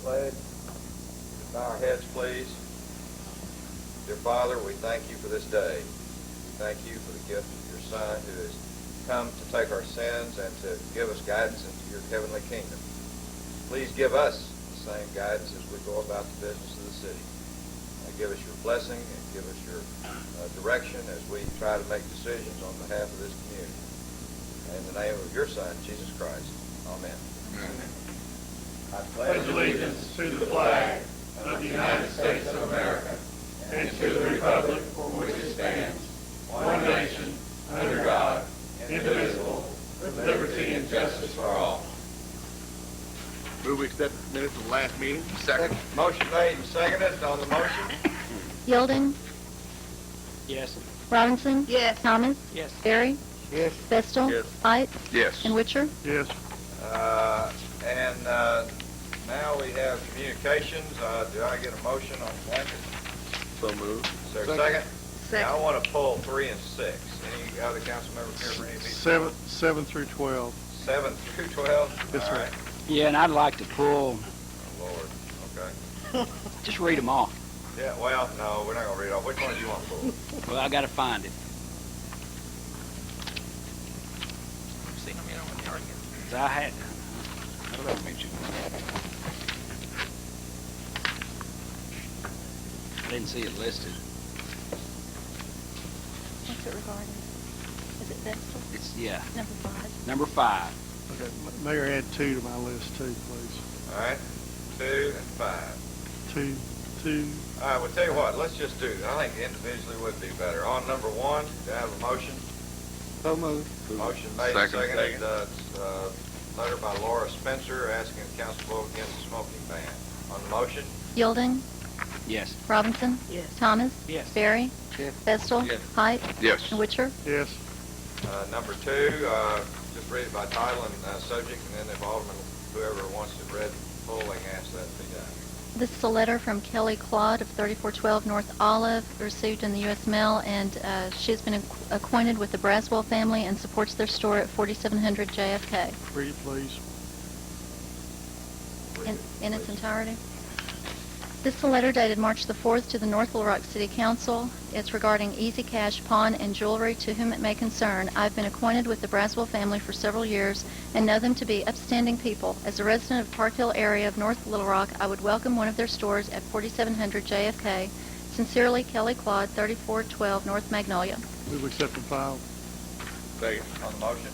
pledge. Bow our heads, please. Dear Father, we thank you for this day. Thank you for the gift of your Son who has come to take our sins and to give us guidance into your heavenly kingdom. Please give us the same guidance as we go about the business of the city. Give us your blessing and give us your direction as we try to make decisions on behalf of this community. In the name of your Son, Jesus Christ. Amen. Amen. I Pledge allegiance to the flag of the United States of America and to the republic for which it stands, one nation, under God, indivisible, with liberty and justice for all. Move we accept the minutes of the last meeting. Second. Motion made and seconded on the motion. Yielding. Yes. Robinson. Yes. Thomas. Yes. Berry. Yes. Vestal. Yes. Height. Yes. And Witcher. Yes. Now we have communications. Do I get a motion on blanket? So moved. Is there a second? Second. Now I want to pull 3 and 6. Any other council members here for any of these? 7 through 12. 7 through 12? Yes, All sir. right. Yeah, and I'd like to pull, Oh, Lord. Okay. just read them all. Yeah, well, no, we're not going to read off. Which one do you want to pull? Well, I got to find it. Seen them, when they already get. I had. I don't know if you. I didn't see it listed. What's it regarding? Is it Vestal? It's, yeah, Number 5. number 5. Okay, Mayor, add 2 to my list too, please. All right. 2 and 5. 2. All right, well, tell you what, let's just do that. I think individually would be better. On number 1, do I have a motion? So moved. Motion made and seconded. Letter by Laura Spencer asking the council to vote against the smoking ban. On the motion? Yielding. Yes. Robinson. Yes. Thomas. Yes. Berry. Yes. Vestal. Yes. Height. Yes. And Witcher. Yes. Number 2, just read it by title and subject, and then if Alderman, whoever wants it read full, they can ask that to be done. This is a letter from Kelly Claude of 3412 North Olive, received in the U.S. mail, and she has been acquainted with the Braswell family and supports their store at 4700 JFK. Read it, please. In its entirety. This is a letter dated March the 4th to the North Little Rock City Council. It's regarding Easy Cash Pawn and Jewelry to whom it may concern. I've been acquainted with the Braswell family for several years and know them to be upstanding people. As a resident of Park Hill area of North Little Rock, I would welcome one of their stores at 4700 JFK. Sincerely, Kelly Claude, 3412 North Magnolia. Move we accept and file. Second. On the motion?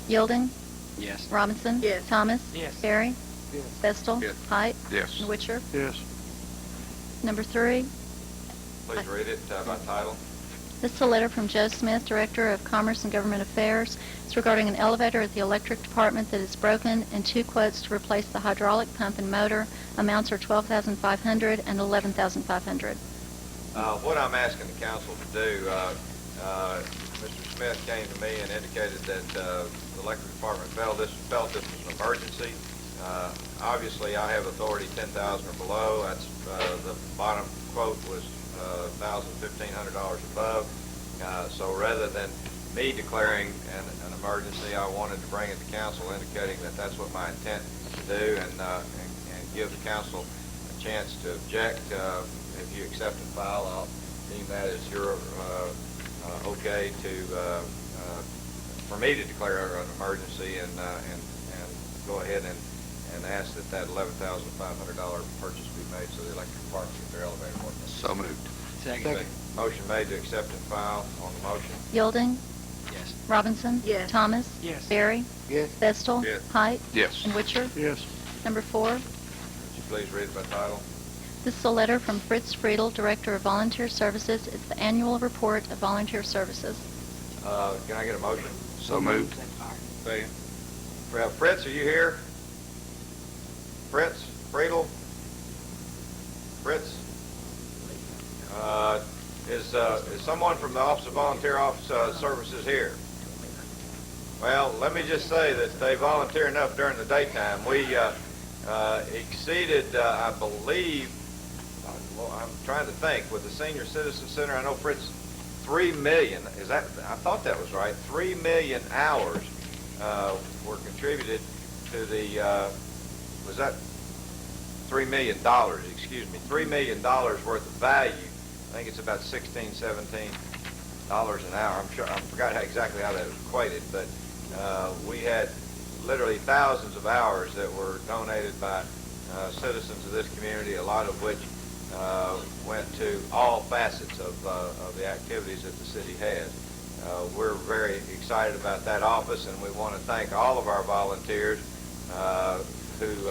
Yielding. Yes. Robinson. Yes. Thomas. Yes. Berry. Yes. Vestal. Yes. Height. Yes. And Witcher. Yes. Number 3. Please read it by title. This is a letter from Joe Smith, Director of Commerce and Government Affairs. It's regarding an elevator at the electric department that is broken and 2 quotes to replace the hydraulic pump and motor. Amounts are $12,500 and $11,500. What I'm asking the council to do, Mr. Smith came to me and indicated that the electric department felt this was an emergency. Obviously, I have authority 10,000 or below. That's the bottom quote was $1,000, $1,500 above. So rather than me declaring an emergency, I wanted to bring it to council, indicating that that's what my intent to do, and give the council a chance to object. If you accept and file, I'll deem that as your okay to for me to declare an emergency and go ahead and ask that $11,500 purchase be made so the electric department get their elevator working. So moved. Second. Motion made to accept and file. On the motion? Yielding. Yes. Robinson. Yes. Thomas. Yes. Berry. Yes. Vestal. Yes. Height. Yes. And Witcher. Yes. Number 4. Would you please read it by title? This is a letter from Fritz Friedel, Director of Volunteer Services. It's the annual report of volunteer services. Can I get a motion? So moved. Second. Well, Fritz, are you here? Fritz? Friedel? Fritz? Is someone from the Office of Volunteer Services here? Well, let me just say that they volunteer enough during the daytime. We exceeded, I believe, well, I'm trying to think, with the Senior Citizen Center, I know, Fritz, 3 million, is that, I thought that was right, 3 million hours were contributed to the, was that $3 million, excuse me, $3 million worth of value. I think it's about $16, $17 an hour. I forgot exactly how that was equated, but we had literally thousands of hours that were donated by citizens of this community, a lot of which went to all facets of the activities that the city has. We're very excited about that office, and we want to thank all of our volunteers who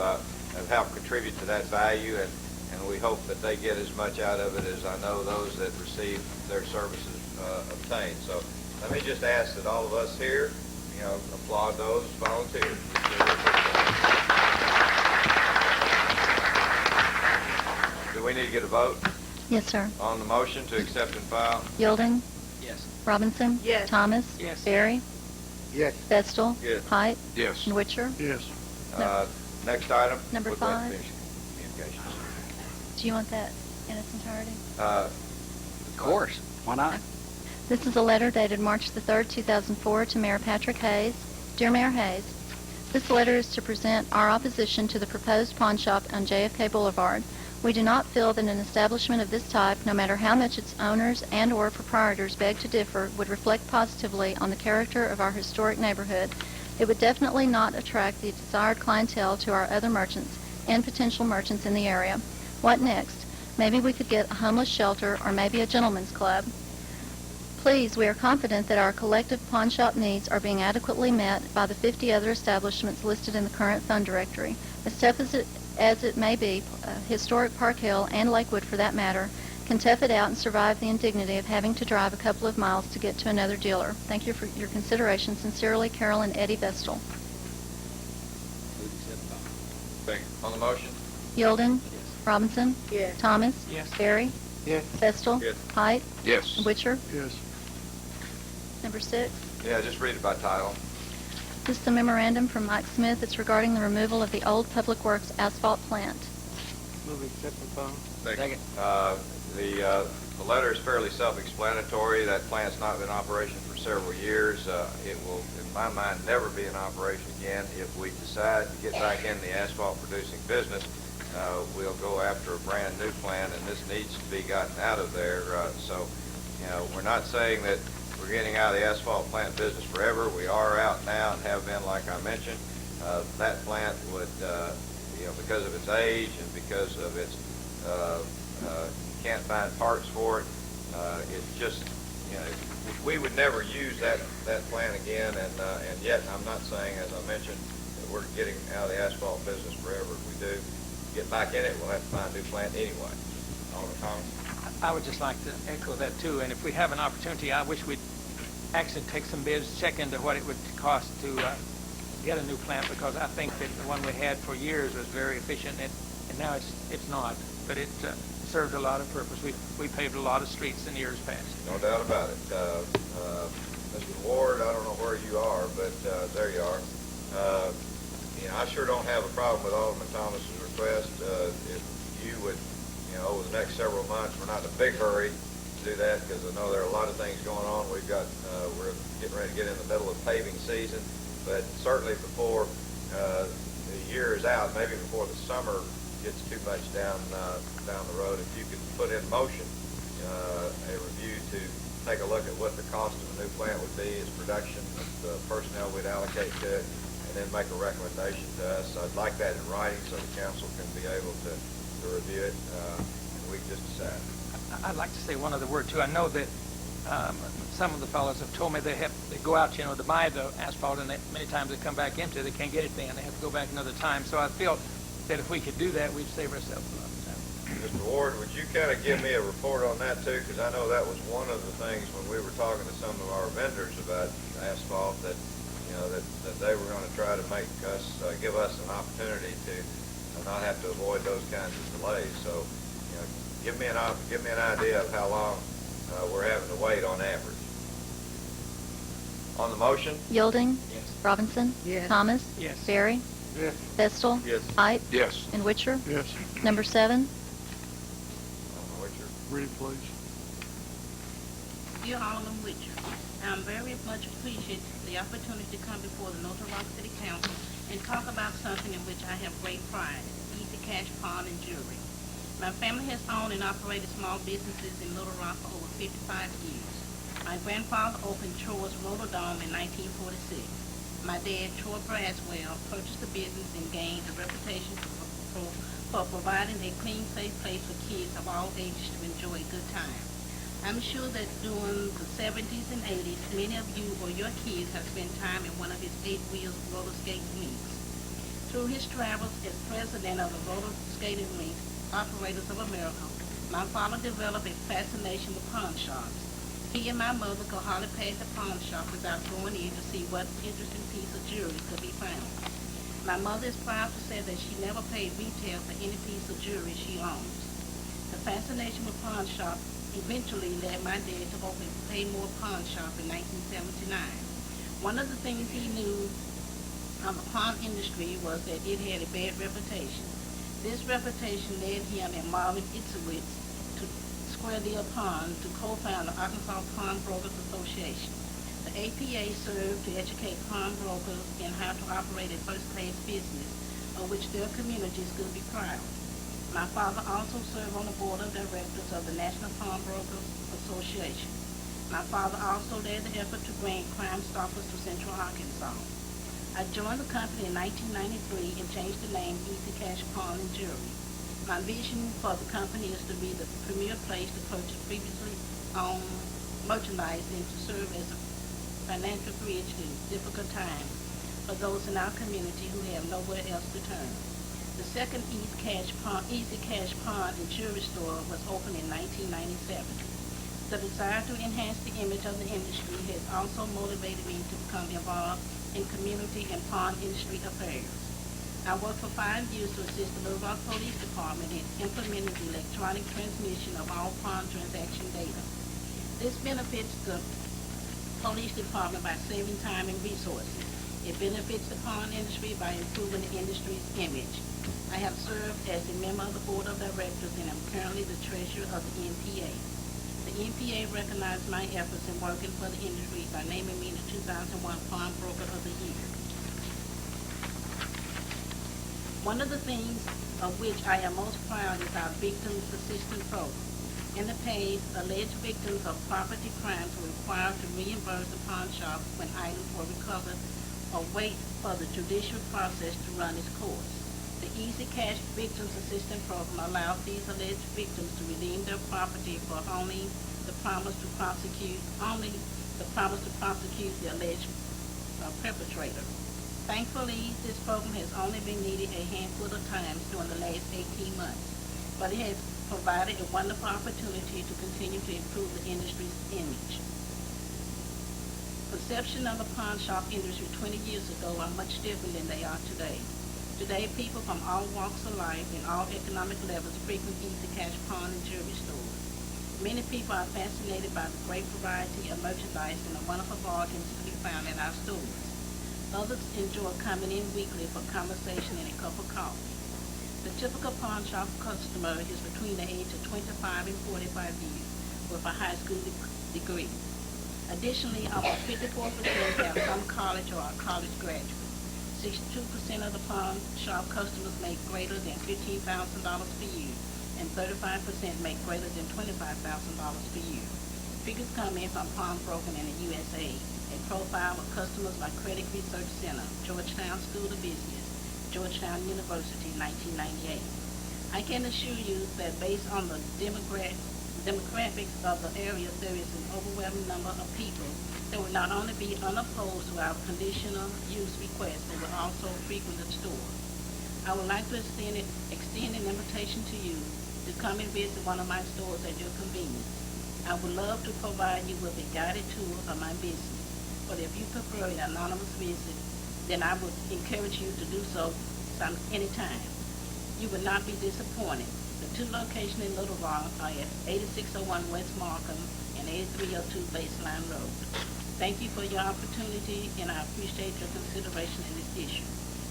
have helped contribute to that value, and we hope that they get as much out of it as I know those that receive their services obtain. So let me just ask that all of us here, applaud those volunteers. Do we need to get a vote Yes, sir. on the motion to accept and file? Yielding. Yes. Robinson. Yes. Thomas. Yes. Barry. Yes. Vestal. Yes. Height. Yes. And Witcher. Yes. Next item. Number Would like 5. to finish communications. Do you want that in its entirety? Of course. Why not? This is a letter dated March the 3rd, 2004 to Mayor Patrick Hayes. Dear Mayor Hayes, this letter is to present our opposition to the proposed pawn shop on JFK Boulevard. We do not feel that an establishment of this type, no matter how much its owners and or proprietors beg to differ, would reflect positively on the character of our historic neighborhood. It would definitely not attract the desired clientele to our other merchants and potential merchants in the area. What next? Maybe we could get a homeless shelter or maybe a gentleman's club. Please, we are confident that our collective pawn shop needs are being adequately met by the 50 other establishments listed in the current fund directory. As tough as it may be, historic Park Hill and Lakewood for that matter, can tough it out and survive the indignity of having to drive a couple of miles to get to another dealer. Thank you for your consideration. Sincerely, Carol and Eddie Vestal. Second. On the motion? Yielding. Robinson. Yes. Thomas. Yes. Barry. Yes. Vestal. Yes. Height. Yes. And Witcher. Yes. Number 6. Yeah, just read it by title. This is a memorandum from Mike Smith. It's regarding the removal of the old Public Works asphalt plant. Move accept and file. Second. The letter is fairly self-explanatory. That plant's not been in operation for several years. It will, in my mind, never be in operation again. If we decide to get back in the asphalt-producing business, we'll go after a brand-new plant, and this needs to be gotten out of there. We're not saying that we're getting out of the asphalt plant business forever. We are out now and have been, like I mentioned. That plant would, because of its age and because of its, you can't find parts for it. It's just, we would never use that plant again. And yet, I'm not saying, as I mentioned, that we're getting out of the asphalt business forever. If we do get back in it, we'll have to find a new plant anyway. Alderman Thomas? I would just like to echo that too, and if we have an opportunity, I wish we'd actually take some bids, check into what it would cost to get a new plant, because I think that the one we had for years was very efficient, and now it's not, but it served a lot of purpose. We paved a lot of streets in years past. No doubt about it. Mr. Ward, I don't know where you are, but there you are. I sure don't have a problem with Alderman Thomas's request. If you would, over the next several months, we're not in a big hurry to do that, because I know there are a lot of things going on. We're getting ready to get in the middle of paving season, but certainly before the year is out, maybe before the summer gets too much down the road, if you could put in motion a review to take a look at what the cost of a new plant would be, its production, the personnel we'd allocate to it, and then make a recommendation to us. I'd like that in writing so the council can be able to review it, and we can just decide. I'd like to say one other word too. I know that some of the fellows have told me they go out, to buy the asphalt, and many times they come back empty. They can't get it then. They have to go back another time. So I feel that if we could do that, we'd save ourselves a lot of time. Mr. Ward, would you kind of give me a report on that too? Because I know that was one of the things when we were talking to some of our vendors about asphalt, that that they were going to try to make us give us an opportunity to not have to avoid those kinds of delays. So, give me an idea of how long we're having to wait on average. On the motion? Yielding. Yes. Robinson. Yes. Thomas. Yes. Barry. Yes. Vestal. Yes. Height. Yes. And Witcher. Yes. Number 7. Witcher. Read it, please. Dear Alderman Witcher, I'm very much appreciate the opportunity to come before the North Little Rock City Council and talk about something in which I have great pride, Easy Cash Cash Pawn and Jewelry. My family has owned and operated small businesses in Little Rock for over 55 years. My grandfather opened Troy's Rotodome in 1946. My dad, Troy Braswell, purchased the business and gained a reputation for providing a clean, safe place for kids of all ages to enjoy a good time. I'm sure that during the 70s and 80s, many of you or your kids have spent time in one of his 8-wheel roller skate rinks. Through his travels as president of the Roller Skating Rink Operators of America, my father developed a fascination with pawn shops. He and my mother could hardly pass a pawn shop without going in to see what interesting piece of jewelry could be found. My mother is proud to say that she never paid retail for any piece of jewelry she owns. The fascination with pawn shops eventually led my dad to open Paymore Pawn Shop in 1979. One of the things he knew of the pawn industry was that it had a bad reputation. This reputation led him and Marvin Itzowitz to Square Deal Pawn to co-found the Arkansas Pawnbrokers Association. The APA served to educate pawnbrokers in how to operate a first-class business of which their communities could be proud. My father also served on the board of directors of the National Pawnbrokers Association. My father also led the effort to bring Crime Stoppers to Central Arkansas. I joined the company in 1993 and changed the name Easy Cash Pawn and Jewelry. My vision for the company is to be the premier place to purchase previously owned merchandise and to serve as a financial bridge in difficult times for those in our community who have nowhere else to turn. The second Easy Cash Pawn and Jewelry store was opened in 1997. The desire to enhance the image of the industry has also motivated me to become involved in community and pawn industry affairs. I worked for 5 years to assist the Little Rock Police Department in implementing the electronic transmission of all pawn transaction data. This benefits the police department by saving time and resources. It benefits the pawn industry by improving the industry's image. I have served as a member of the board of directors and am currently the treasurer of the NPA. The NPA recognized my efforts in working for the industry by naming me the 2001 Pawnbroker of the Year. One of the things of which I am most proud is our Victims Assistance Program. In the past, alleged victims of property crimes were required to reimburse the pawn shop when items were recovered or wait for the judicial process to run its course. The Easy Cash Victims Assistance Program allows these alleged victims to redeem their property for only the promise to prosecute the alleged perpetrator. Thankfully, this program has only been needed a handful of times during the last 18 months, but it has provided a wonderful opportunity to continue to improve the industry's image. Perception of the pawn shop industry 20 years ago are much different than they are today. Today, people from all walks of life and all economic levels frequent Easy Cash Pawn and Jewelry stores. Many people are fascinated by the great variety of merchandise and the wonderful bargains to be found in our stores. Others enjoy coming in weekly for conversation and a cup of coffee. The typical pawn shop customer is between the age of 25 and 45 years with a high school degree. Additionally, almost 54% have some college or are college graduates. 62% of the pawn shop customers make greater than $15,000 per year, and 35% make greater than $25,000 per year. Figures come in from Pawnbroking in the USA, a profile of customers by Credit Research Center, Georgetown School of Business, Georgetown University, 1998. I can assure you that based on the demographics of the area, there is an overwhelming number of people that will not only be unopposed to our conditional use request, but will also frequent the store. I would like to extend an invitation to you to come and visit one of my stores at your convenience. I would love to provide you with a guided tour of my business, but if you prefer an anonymous visit, then I would encourage you to do so anytime. You will not be disappointed. The 2 locations in Little Rock are at 8601 West Markham and 8302 Baseline Road. Thank you for your opportunity, and I appreciate your consideration in this issue.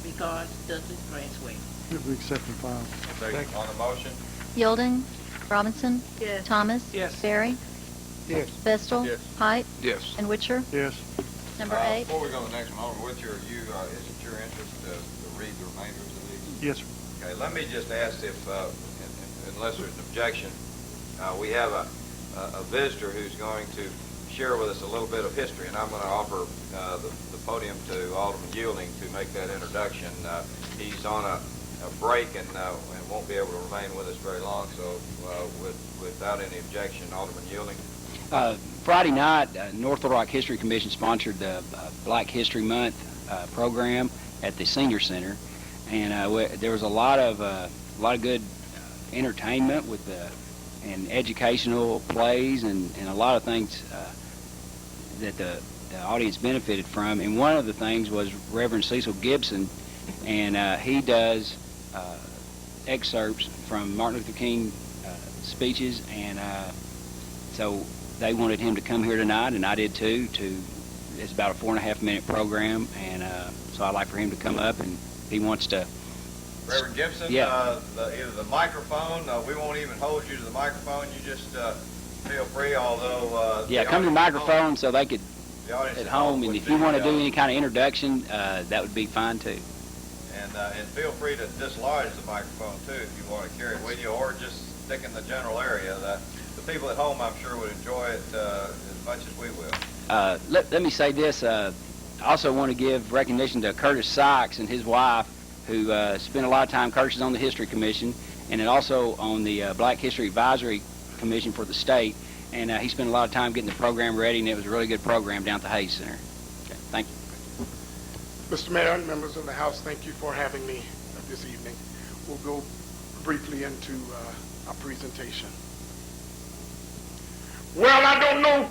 Regards, Douglas Braswell. Move we accept and file. Second. On the motion? Yielding. Robinson. Yes. Thomas. Yes. Barry. Yes. Vestal. Yes. Height. Yes. And Witcher. Yes. Number 8. Before we go to the next one, Alderman Witcher, is it your interest to read the remainders of these? Yes, sir. Okay, let me just ask if, unless there's an objection, we have a visitor who's going to share with us a little bit of history, and I'm going to offer the podium to Alderman Yielding to make that introduction. He's on a break and won't be able to remain with us very long, so without any objection, Alderman Yielding. Friday night, North Little Rock History Commission sponsored the Black History Month program at the Senior Center, and there was a lot of good entertainment with and educational plays and a lot of things that the audience benefited from. And one of the things was Reverend Cecil Gibson, and he does excerpts from Martin Luther King speeches, and so they wanted him to come here tonight, and I did too. It's about a 4.5-minute program, and so I'd like for him to come up, and he wants to. Reverend Gibson, yeah. Either the microphone, we won't even hold you to the microphone. You just feel free, although... yeah, come to the microphone so they could, the audience at home, and if you want to do any kind of introduction, that would be fine too. And feel free to dislodge the microphone too if you want to carry it with you, or just stick in the general area. The people at home, I'm sure, would enjoy it as much as we will. Let me say this. I also want to give recognition to Curtis Sykes and his wife, who spent a lot of time. Curtis is on the History Commission, and then also on the Black History Advisory Commission for the state. And he spent a lot of time getting the program ready, and it was a really good program down at the Hayes Center. Okay, thank you. Mr. Mayor and members of the House, thank you for having me this evening. We'll go briefly into our presentation. Well, I don't know.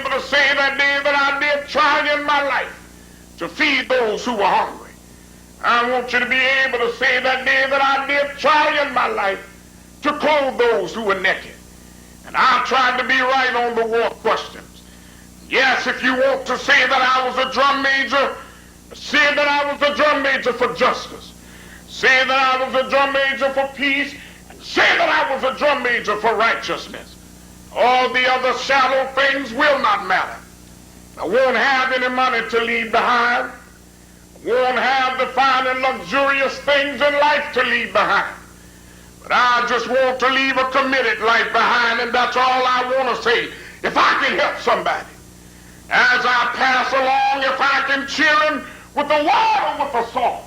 To say that day that I did try in my life to feed those who were hungry. I want you to be able to say that day that I did try in my life to clothe those who were naked. And I tried to be right on the war questions. Yes, if you want to say that I was a drum major, say that I was a drum major for justice. Say that I was a drum major for peace. And say that I was a drum major for righteousness. All the other shallow things will not matter. I won't have any money to leave behind. I won't have the fine and luxurious things in life to leave behind. But I just want to leave a committed life behind, and that's all I want to say. If I can help somebody, as I pass along, if I can cheer him with the water, with a song,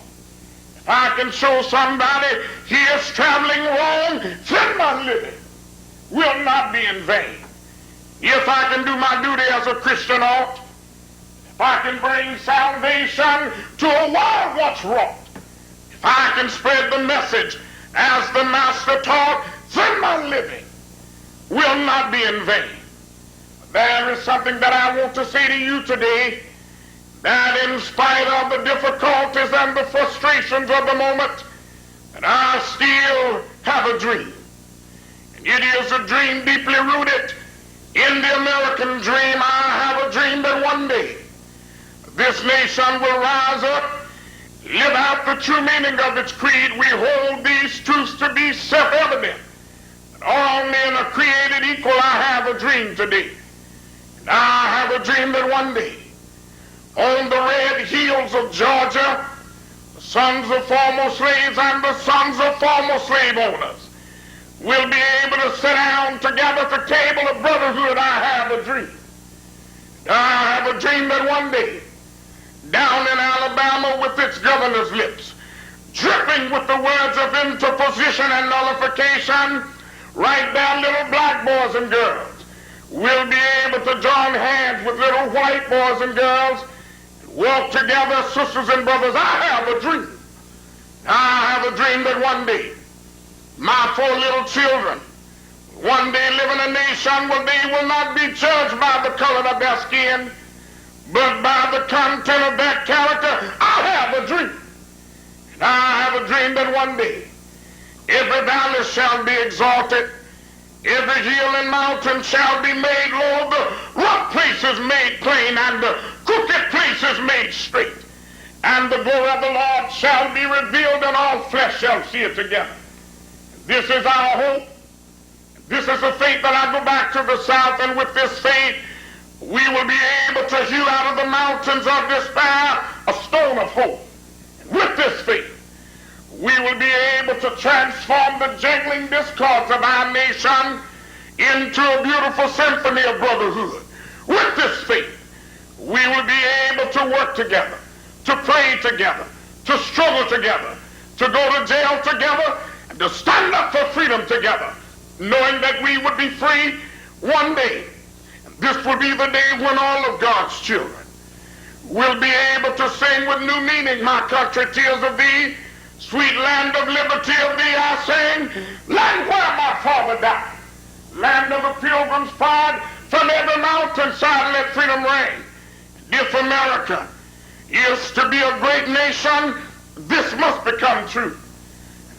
if I can show somebody he is traveling wrong, then my living will not be in vain. If I can do my duty as a Christian ought, if I can bring salvation to a world once wrought, if I can spread the message as the Master taught, then my living will not be in vain. There is something that I want to say to you today, that in spite of the difficulties and the frustrations of the moment, that I still have a dream. And it is a dream deeply rooted in the American dream. I have a dream that one day this nation will rise up, live out the true meaning of its creed. We hold these truths to be self-evident. That all men are created equal. I have a dream today. And I have a dream that one day, on the red hills of Georgia, the sons of former slaves and the sons of former slave owners will be able to sit down together at the table of brotherhood. I have a dream. I have a dream that one day, down in Alabama with its governor's lips, dripping with the words of interposition and nullification, right there little black boys and girls will be able to join hands with little white boys and girls and walk together, sisters and brothers. I have a dream. I have a dream that one day my 4 little children one day live in a nation where they will not be judged by the color of their skin, but by the content of their character. I have a dream. And I have a dream that one day every valley shall be exalted, every hill and mountain shall be made low, the rough places made plain, and the crooked places made straight. And the glory of the Lord shall be revealed, and all flesh shall see it together. This is our hope. This is the faith that I go back to the South, and with this faith, we will be able to hew out of the mountains of despair a stone of hope. And with this faith, we will be able to transform the jangling discords of our nation into a beautiful symphony of brotherhood. With this faith, we will be able to work together, to pray together, to struggle together, to go to jail together, and to stand up for freedom together, knowing that we would be free one day. And this will be the day when all of God's children will be able to sing with new meaning, my country, tears of thee, sweet land of liberty of thee I sing, land where my father died, land of the pilgrim's pride, from every mountainside let freedom reign. If America is to be a great nation, this must become true.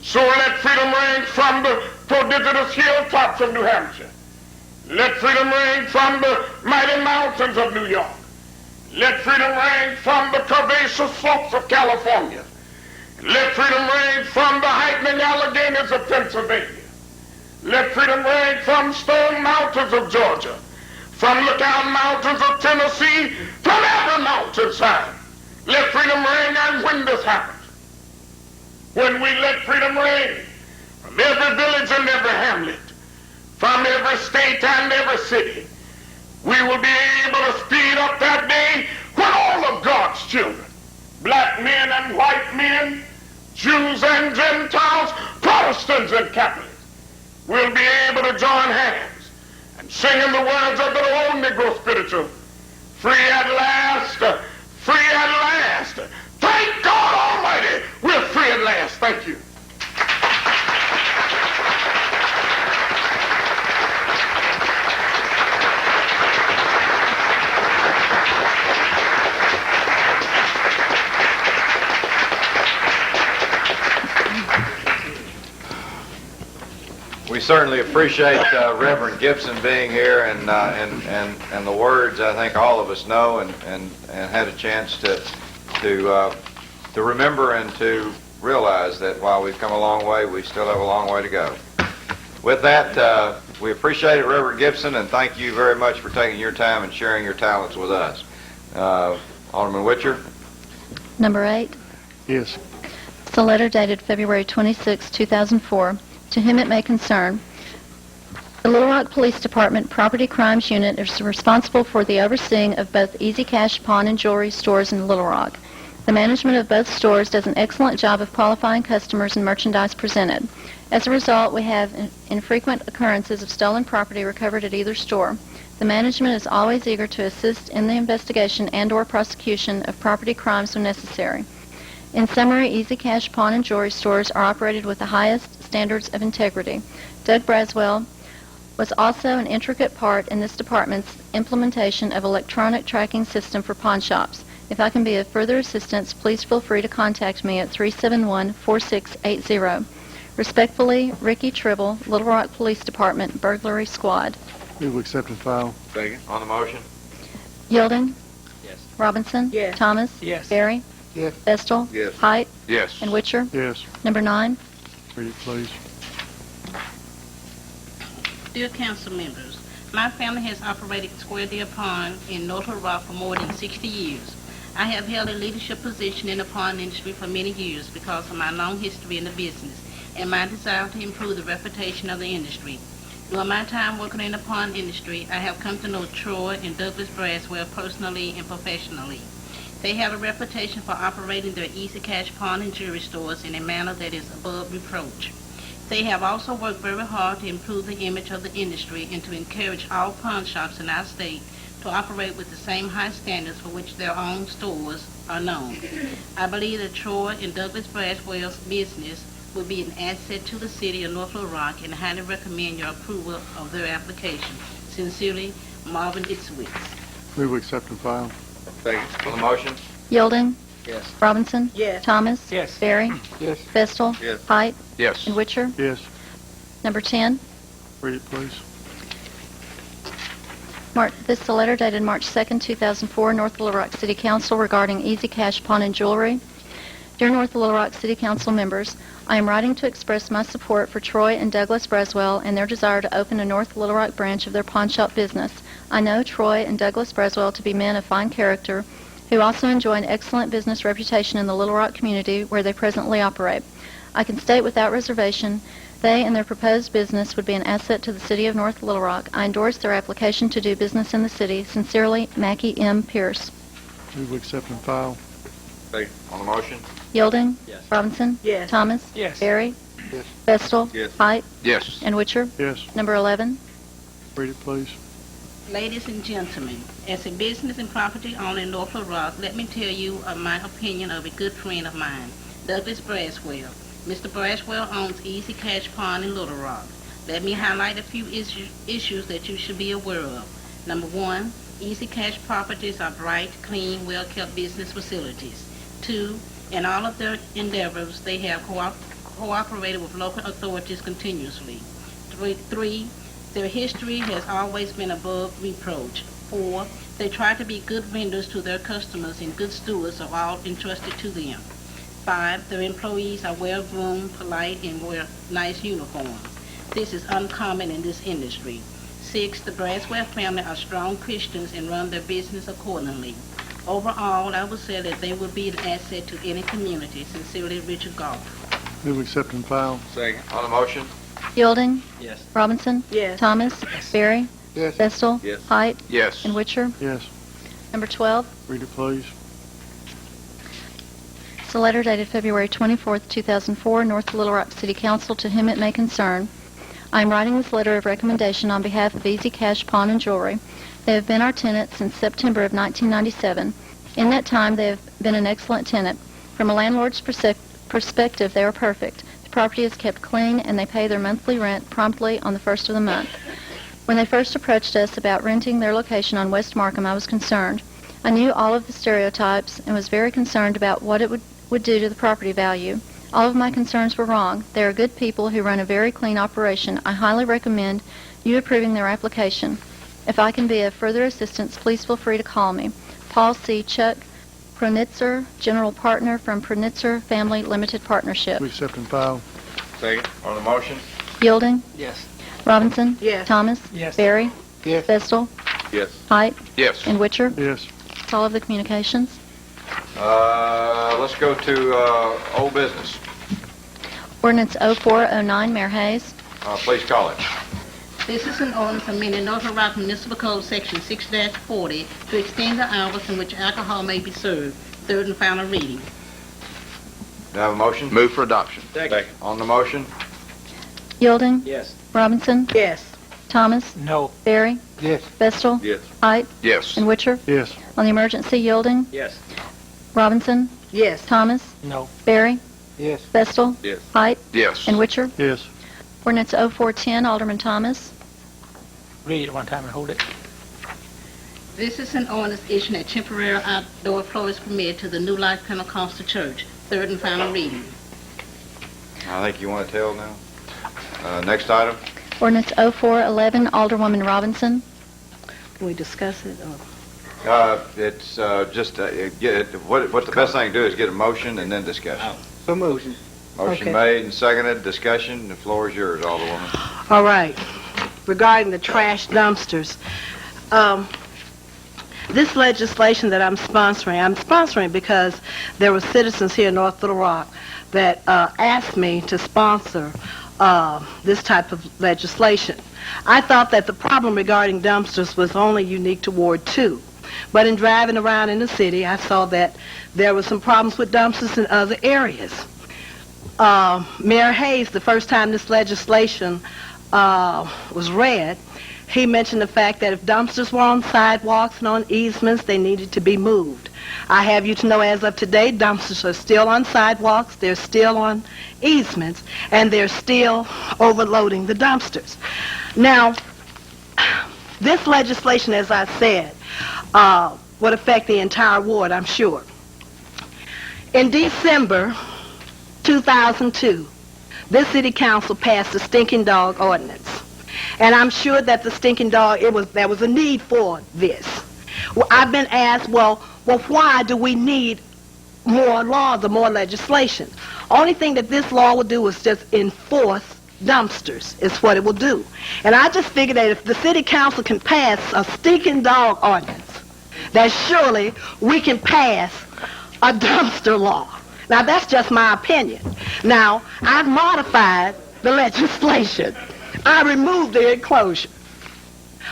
So let freedom reign from the prodigious hilltops of New Hampshire. Let freedom reign from the mighty mountains of New York. Let freedom reign from the curvaceous slopes of California. Let freedom reign from the heightening Alleghenies of Pennsylvania. Let freedom reign from Stone Mountains of Georgia, from Lookout Mountains of Tennessee, from every mountainside. Let freedom reign, and when this happens, when we let freedom reign from every village and every hamlet, from every state and every city, we will be able to speed up that day when all of God's children, black men and white men, Jews and Gentiles, Protestants and Catholics, will be able to join hands and sing in the words of the old Negro spiritual, free at last, free at last. Thank God Almighty, we're free at last. Thank you. We certainly appreciate Reverend Gibson being here, and the words I think all of us know and had a chance to remember and to realize that while we've come a long way, we still have a long way to go. With that, we appreciate it, Reverend Gibson, and thank you very much for taking your time and sharing your talents with us. Alderman Witcher? Number 8. Yes. It's a letter dated February 26, 2004. To whom it may concern, the Little Rock Police Department Property Crimes Unit is responsible for the overseeing of both Easy Cash pawn and jewelry stores in Little Rock. The management of both stores does an excellent job of qualifying customers and merchandise presented. As a result, we have infrequent occurrences of stolen property recovered at either store. The management is always eager to assist in the investigation and/or prosecution of property crimes when necessary. In summary, Easy Cash pawn and jewelry stores are operated with the highest standards of integrity. Doug Braswell, was also an intricate part in this department's implementation of electronic tracking system for pawn shops. If I can be of further assistance, please feel free to contact me at 371-4680. Respectfully, Ricky Tribble, Little Rock Police Department, Burglary Squad. Move we accept and file. Second. On the motion? Yielding. Yes. Robinson. Yes. Thomas. Yes. Berry. Yes. Vestal. Yes. Height. Yes. And Witcher. Yes. Number 9. Read it, please. Dear council members, my family has operated Square Deer Pond in North Little Rock for more than 60 years. I have held a leadership position in the pond industry for many years because of my long history in the business and my desire to improve the reputation of the industry. During my time working in the pond industry, I have come to know Troy and Douglas Braswell personally and professionally. They have a reputation for operating their Easy Cash pawn and jewelry stores in a manner that is above reproach. They have also worked very hard to improve the image of the industry and to encourage all pawn shops in our state to operate with the same high standards for which their own stores are known. I believe that Troy and Douglas Braswell's business will be an asset to the city of North Little Rock and highly recommend your approval of their application. Sincerely, Marvin Itzowitz. Move we accept and file. Second. On the motion? Yielding. Yes. Robinson. Yes. Thomas. Yes. Berry. Yes. Vestal. Yes. Height. Yes. And Witcher. Yes. Number 10. Read it, please. This is a letter dated March 2nd, 2004, North Little Rock City Council regarding Easy Cash Pawn and Jewelry. Dear North Little Rock City Council members, I am writing to express my support for Troy and Douglas Braswell and their desire to open a North Little Rock branch of their pawn shop business. I know Troy and Douglas Braswell to be men of fine character who also enjoy an excellent business reputation in the Little Rock community where they presently operate. I can state without reservation they and their proposed business would be an asset to the city of North Little Rock. I endorse their application to do business in the city. Sincerely, Mackie M. Pierce. Move we accept and file. Second. On the motion? Yielding. Yes. Robinson. Yes. Thomas. Yes. Berry. Yes. Vestal. Yes. Height. Yes. And Witcher. Yes. Number 11. Read it, please. Ladies and gentlemen, as a business and property owner in North Little Rock, let me tell you of my opinion of a good friend of mine, Douglas Braswell. Mr. Braswell owns Easy Cash Pawn in Little Rock. Let me highlight a few issues that you should be aware of. Number 1, Easy Cash properties are bright, clean, well-kept business facilities. 2, in all of their endeavors, they have cooperated with local authorities continuously. 3, their history has always been above reproach. 4, they try to be good vendors to their customers and good stewards of all entrusted to them. 5, their employees are well-groomed, polite, and wear nice uniforms. This is uncommon in this industry. 6, the Braswell family are strong Christians and run their business accordingly. Overall, I would say that they would be an asset to any community. Sincerely, Richard Goff. Move we accept and file. Second. On the motion? Yielding. Yes. Robinson. Yes. Thomas. Berry. Yes. Vestal. Yes. Height. Yes. And Witcher. Yes. Number 12. Read it, please. It's a letter dated February 24th, 2004, North Little Rock City Council, to whom it may concern. I am writing this letter of recommendation on behalf of Easy Cash Pawn and Jewelry. They have been our tenant since September of 1997. In that time, they have been an excellent tenant. From a landlord's perspective, they are perfect. The property is kept clean, and they pay their monthly rent promptly on the first of the month. When they first approached us about renting their location on West Markham, I was concerned. I knew all of the stereotypes and was very concerned about what it would do to the property value. All of my concerns were wrong. They are good people who run a very clean operation. I highly recommend you approving their application. If I can be of further assistance, please feel free to call me. Paul C. Chuck Pronitzer, General Partner from Pronitzer Family Limited Partnership. We accept and file. Second. On the motion? Yielding. Yes. Robinson. Yes. Thomas. Yes. Berry. Yes. Vestal. Yes. Height. Yes. And Witcher. Yes. That's all of the communications. Let's go to old business. Ordinance 0409, Mayor Hayes. Please call it. This is an ordinance amending North Little Rock Municipal Code Section 6-40 to extend the hours in which alcohol may be served. Third and final reading. Do I have a motion? Move for adoption. Second. On the motion? Yielding. Yes. Robinson. Yes. Thomas. No. Berry. Yes. Vestal. Yes. Height. Yes. And Witcher. Yes. On the emergency, Yielding. Yes. Robinson. Yes. Thomas. No. Berry. Yes. Vestal. Yes. Height. Yes. And Witcher. Yes. Ordinance 0410, Alderman Thomas. read it one time and hold it. This is an ordinance issuing a temporary outdoor florist permit to the New Life Pentecostal Church. Third and final reading. I think you want to tell now. Next item. Ordinance 0411, Alderwoman Robinson. Can we discuss it? It's just what the best thing to do is get a motion and then discussion. So motion. Motion Okay. made and seconded. Discussion. The floor is yours, Alderwoman. All right. Regarding the trash dumpsters, this legislation that I'm sponsoring because there were citizens here in North Little Rock that asked me to sponsor this type of legislation. I thought that the problem regarding dumpsters was only unique to Ward 2. But in driving around in the city, I saw that there were some problems with dumpsters in other areas. Mayor Hayes, the first time this legislation was read, he mentioned the fact that if dumpsters were on sidewalks and on easements, they needed to be moved. I have you to know as of today, dumpsters are still on sidewalks, they're still on easements, and they're still overloading the dumpsters. Now, this legislation, as I said, would affect the entire ward, I'm sure. In December 2002, this city council passed the stinking dog ordinance. And I'm sure that the stinking dog, there was a need for this. Well, I've been asked, well, why do we need more laws or more legislation? Only thing that this law will do is just enforce dumpsters, is what it will do. And I just figured that if the city council can pass a stinking dog ordinance, that surely we can pass a dumpster law. Now, that's just my opinion. Now, I've modified the legislation. I removed the enclosure.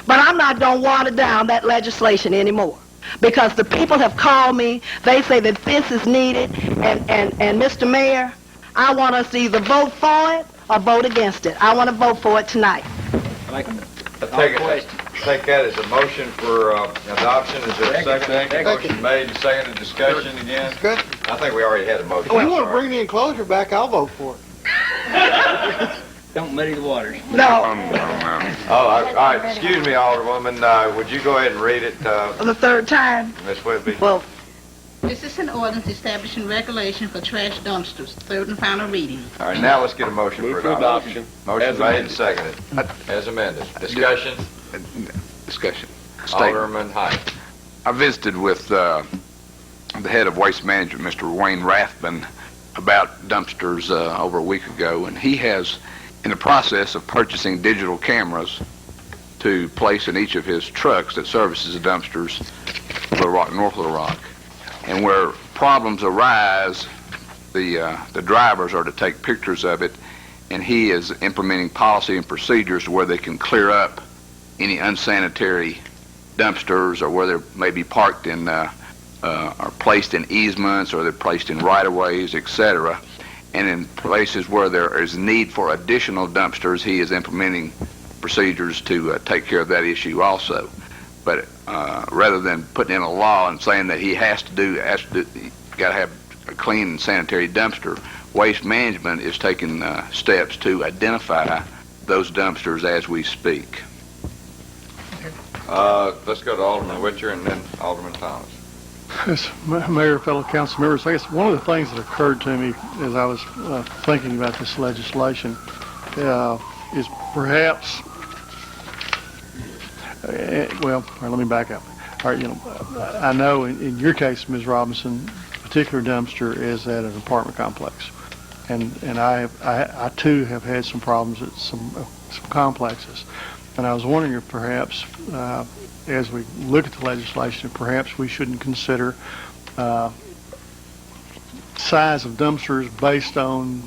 But I'm not going to water down that legislation anymore. Because the people have called me, they say that this is needed, and Mr. Mayor, I want us to either vote for it or vote against it. I want to vote for it tonight. Take that as a motion for adoption. Is there a second? Motion made and seconded. Discussion again. Good. I think we already had a motion. If you want to bring the enclosure back, I'll vote for it. Don't muddy the waters. No, All right. Excuse me, Alderwoman. Would you go ahead and read it, the third time. Ms. Whitby? Well, this is an ordinance establishing regulation for trash dumpsters. Third and final reading. All right. Now let's get a motion Move for for adoption. adoption. Motion As made and amended. seconded. As amended. Discussion. Discussion. Statement. Alderman Height. I visited with the head of Waste Management, Mr. Wayne Rathbun, about dumpsters over a week ago, and he has, in the process of purchasing digital cameras to place in each of his trucks that services the dumpsters, Little Rock, North Little Rock. And where problems arise, the drivers are to take pictures of it, and he is implementing policy and procedures where they can clear up any unsanitary dumpsters, or where they may be parked in are placed in easements, or they're placed in right-of-ways, etc. And in places where there is need for additional dumpsters, he is implementing procedures to take care of that issue also. But rather than putting in a law and saying that he has to got to have a clean and sanitary dumpster, Waste Management is taking steps to identify those dumpsters as we speak. Let's go to Alderman Witcher and then Alderman Thomas. Yes, Mayor, fellow council members, I guess one of the things that occurred to me as I was thinking about this legislation is perhaps, well, all right, let me back up. All right, I know in your case, Ms. Robinson, a particular dumpster is at an apartment complex, and I too have had some problems at some complexes, and I was wondering if perhaps as we look at the legislation, perhaps we shouldn't consider size of dumpsters based on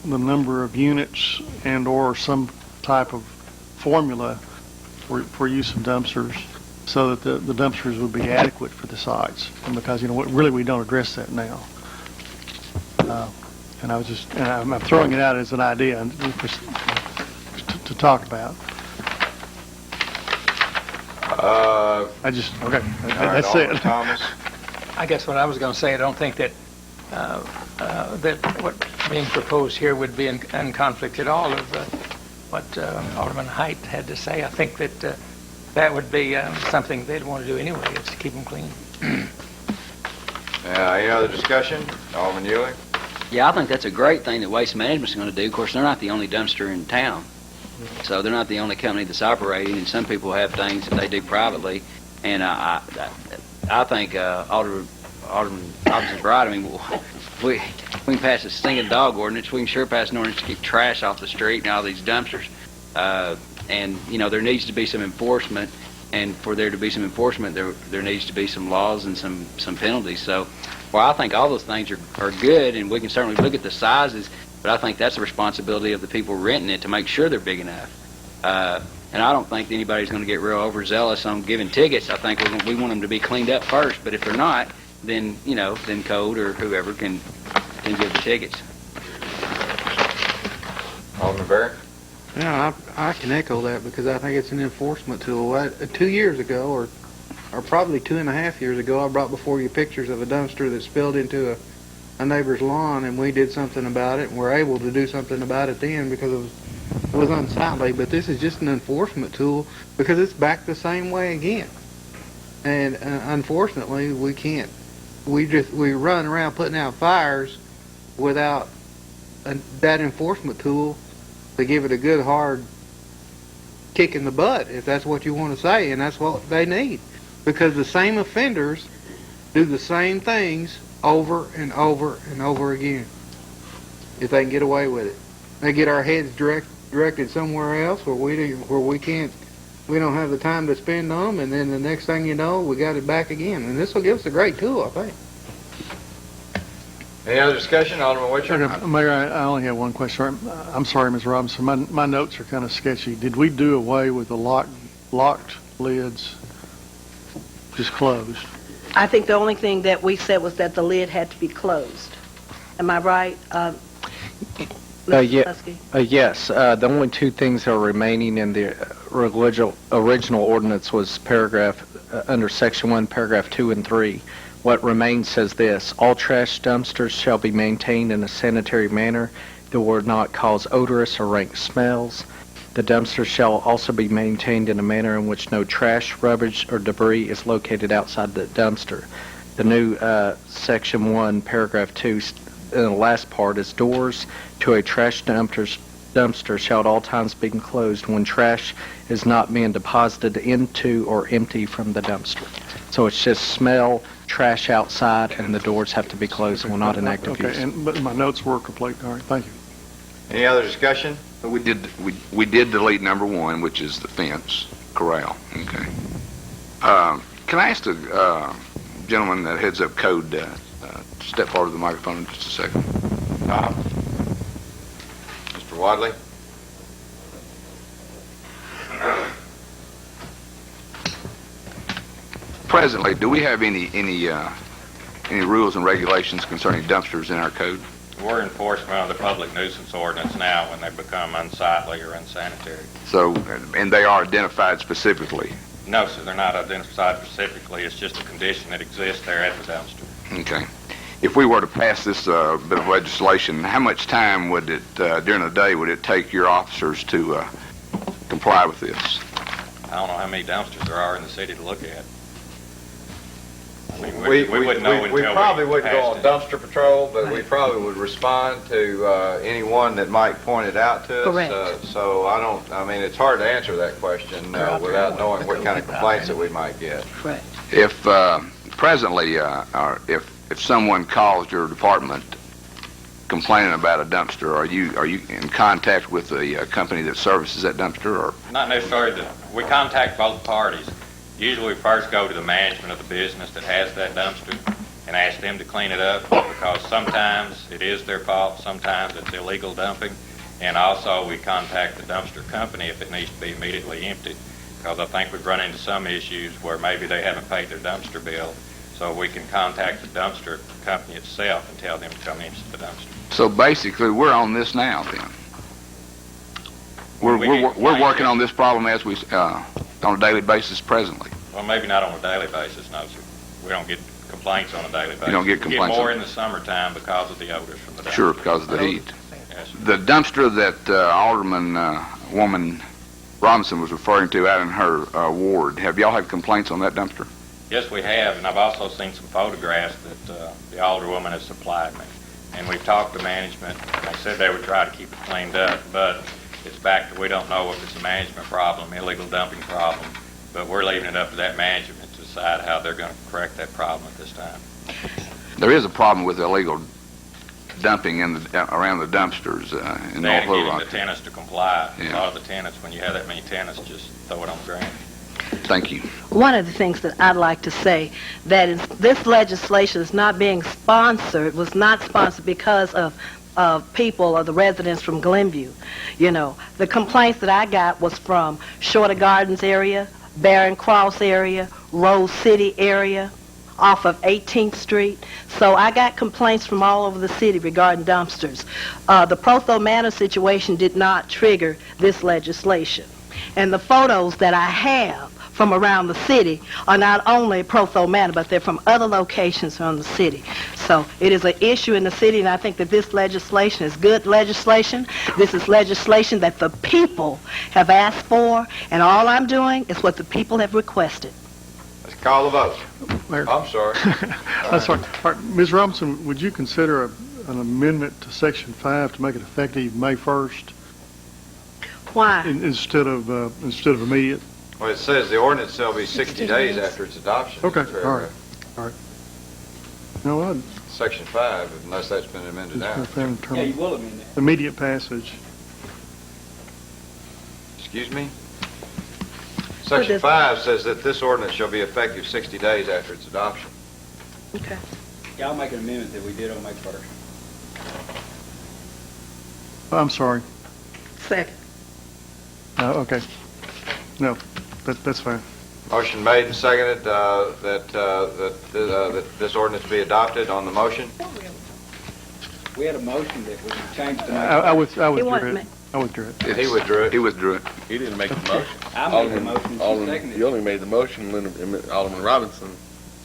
the number of units and or some type of formula for use of dumpsters, so that the dumpsters would be adequate for the sites. And because really we don't address that now. And I'm throwing it out as an idea to talk about. That's it. Thomas. I guess what I was going to say, I don't think that that what's being proposed here would be in conflict at all of what Alderman Height had to say. I think that that would be something they'd want to do anyway, is to keep them clean. Any other discussion? Alderman Ewing? Yeah, I think that's a great thing that Waste Management's going to do. Of course, they're not the only dumpster in town, so they're not the only company that's operating, and some people have things that they do privately. And I think Alderman Robinson's right. I mean, we can pass a stinking dog ordinance. We can sure pass an ordinance to keep trash off the street and all these dumpsters. And, you know, there needs to be some enforcement. And for there to be some enforcement, there needs to be some laws and some penalties. So, well, I think all those things are good, and we can certainly look at the sizes, but I think that's the responsibility of the people renting it to make sure they're big enough. And I don't think anybody's going to get real overzealous on giving tickets. I think we want them to be cleaned up first, but if they're not, then, you know, then code or whoever can give the tickets. Alderman Barry? Yeah, I can echo that because I think it's an enforcement tool. 2 years ago, or probably 2.5 years ago, I brought before you pictures of a dumpster that spilled into a neighbor's lawn, and we did something about it, and were able to do something about it then because it was unsightly. But this is just an enforcement tool because it's back the same way again. And unfortunately, we can't. We run around putting out fires without that enforcement tool to give it a good hard kick in the butt, if that's what you want to say, and that's what they need. Because the same offenders do the same things over and over and over again. If they can get away with it, they get our heads directed somewhere else where we don't have the time to spend on them, and then the next thing you know, we got it back again. And this will give us a great tool, I think. Any other discussion? Alderman Witcher? Okay, Mayor, I only have one question. I'm sorry, Ms. Robinson. My notes are kind of sketchy. Did we do away with the locked lids, just closed? I think the only thing that we said was that the lid had to be closed. Am I right? Yes. The only two things that are remaining in the original ordinance was under Section 1, Paragraph 2 and 3. What remains says this: all trash dumpsters shall be maintained in a sanitary manner that will not cause odorous or rank smells. The dumpster shall also be maintained in a manner in which no trash, rubbish, or debris is located outside the dumpster. The new Section 1, Paragraph 2, the last part is doors to a trash dumpster shall at all times be enclosed when trash is not being deposited into or empty from the dumpster. So it's just smell, trash outside, and the doors have to be closed when not in active use. Okay, but my notes were complete. All right, thank you. Any other discussion? We did delete number 1, which is the fence corral. Okay. Can I ask the gentleman that heads up code step forward to the microphone in just a second? Mr. Wadley? Presently, do we have any rules and regulations concerning dumpsters in our code? We're enforcement of the public nuisance ordinance now when they become unsightly or unsanitary. So, and they are identified specifically? No, sir, they're not identified specifically. It's just a condition that exists there at the dumpster. Okay. If we were to pass this bit of legislation, how much time would it, during the day, would it take your officers to comply with this? I don't know how many dumpsters there are in the city to look at. I mean, we wouldn't know until we probably we wouldn't go on passed it. dumpster patrol, but we probably would respond to anyone that might point it out to us. Correct. So I mean, it's hard to answer that question without knowing what kind of complaints that we might get. Correct. If presently, if someone calls your department complaining about a dumpster, are you in contact with the company that services that dumpster, or? Not necessarily. We contact both parties. Usually we first go to the management of the business that has that dumpster and ask them to clean it up, because sometimes it is their fault, sometimes it's illegal dumping, and also we contact the dumpster company if it needs to be immediately emptied, because I think we've run into some issues where maybe they haven't paid their dumpster bill, so we can contact the dumpster company itself and tell them to come empty the dumpster. So basically, we're on this now then. We're working on this problem as we on a daily basis presently. Well, maybe not on a daily basis, no, sir. We don't get complaints on a daily basis. You don't get complaints? We get more in the summertime because of the odors from the dumpster. Sure, because of the heat. Yes, sir. The dumpster that Alderman woman Robinson was referring to out in her ward. Have y'all had complaints on that dumpster? Yes, we have, and I've also seen some photographs that the alderwoman has supplied me. And we've talked to management, and they said they would try to keep it cleaned up, but it's back to we don't know if it's a management problem, illegal dumping problem, but we're leaving it up to that management to decide how they're going to correct that problem at this time. There is a problem with illegal dumping around the dumpsters in They had North to Little get Rock. the tenants to comply. Yeah. A lot of the tenants, when you have that many tenants, just throw it on the ground. Thank you. One of the things that I'd like to say, that is, this legislation is not being sponsored, was not sponsored because of people or the residents from Glenview. You know, the complaints that I got was from Shorter Gardens area, Barron Cross area, Rose City area, off of 18th Street. So I got complaints from all over the city regarding dumpsters. The Protho Manor situation did not trigger this legislation. And the photos that I have from around the city are not only Protho Manor, but they're from other locations from the city. So it is an issue in the city, and I think that this legislation is good legislation. This is legislation that the people have asked for, and all I'm doing is what the people have requested. Let's call the vote. Mayor. I'm sorry. That's all right. All right, Ms. Robinson, would you consider an amendment to Section 5 to make it effective May 1st Why? instead of immediate? Well, it says the ordinance shall be 60 days after its adoption. Okay, Mr. all right, all right. You know what? Section 5, unless that's been amended out. Yeah, you will amend that. Immediate passage. Excuse me? Section 5 says that this ordinance shall be effective 60 days after its adoption. Okay. Yeah, I'll make an amendment that we did on May 1st. I'm sorry. Second. No, okay. No, that's fine. Motion made and seconded that this ordinance be adopted. On the motion, We had a motion that we changed the I withdrew wasn't it. I withdrew it. he withdrew it. He withdrew it. He didn't make the motion. I made the motion, she Alderman, seconded you it. only made the motion, Alderman Robinson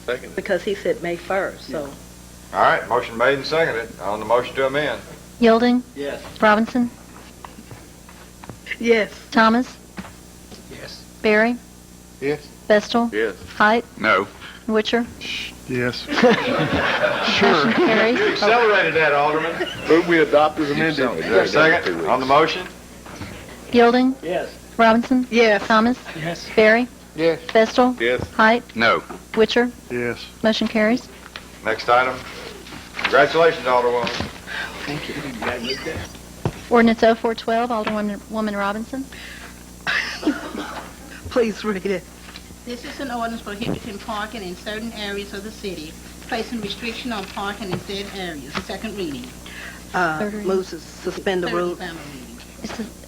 seconded. Because he said May 1st, so. All right, motion made and seconded. On the motion to amend. Yielding. Yes. Robinson. Yes. Thomas. Yes. Barry. Yes. Vestal. Yes. Height. No. Witcher. Yes. Motion carries. You accelerated that, Alderman. Move we adopt as amended. Second, on the motion? Yielding. Yes. Robinson. Yes. Thomas. Yes. Barry. Yes. Vestal. Yes. Height. No. Witcher. Yes. Motion carries. Next item. Congratulations, Alderwoman. Thank you. Ordinance 0412, Alderwoman Robinson. Please read it. This is an ordinance prohibiting parking in certain areas of the city, placing restriction on parking in said areas. Second reading. Third reading. Moves to suspend the Third rules. and final reading.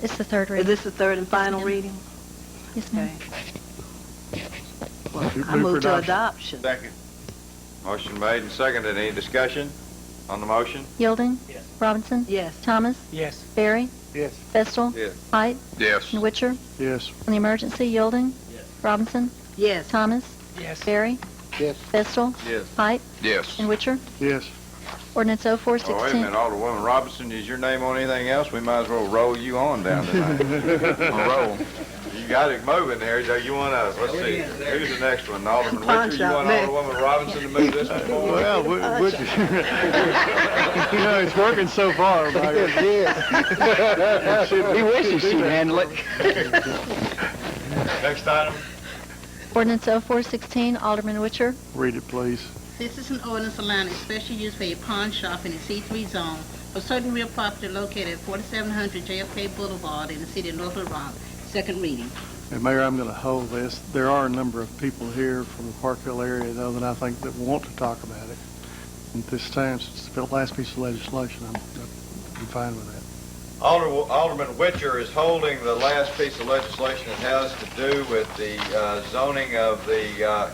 It's the third Is reading. this the third and final ma'am. reading? Yes, ma'am. Well, Move I for move to adoption. adoption. Second. Motion made and seconded. Any discussion on the motion? Yielding. Yes. Robinson. Yes. Thomas. Yes. Barry. Yes. Vestal. Yes. Height. Yes. And Witcher. Yes. On the emergency, Yielding. Yes. Robinson. Yes. Thomas. Yes. Barry. Yes. Vestal. Yes. Height. Yes. And Witcher. Yes. Ordinance Oh, wait a minute, 0416. Alderwoman Robinson, is your name on anything else? We might as well roll you on down tonight. Roll. You got it moving here. So you want to, let's see, who's the next one? Alderman Punch Witcher, you out want next. Alderwoman Robinson to move this one forward? Well, would you? You know, it's working so far. He wishes she'd handle it. Next item. Ordinance 0416, Alderman Witcher. Read it, please. This is an ordinance allowing a special use for a pawn shop in a C3 zone for certain real property located at 4700 JFK Boulevard in the city of North Little Rock. Second reading. And Mayor, I'm going to hold this. There are a number of people here from the Park Hill area, though, that I think that want to talk about it. And at this time, since it's the last piece of legislation, I'm fine with that. Alderman Witcher is holding the last piece of legislation that has to do with the zoning of the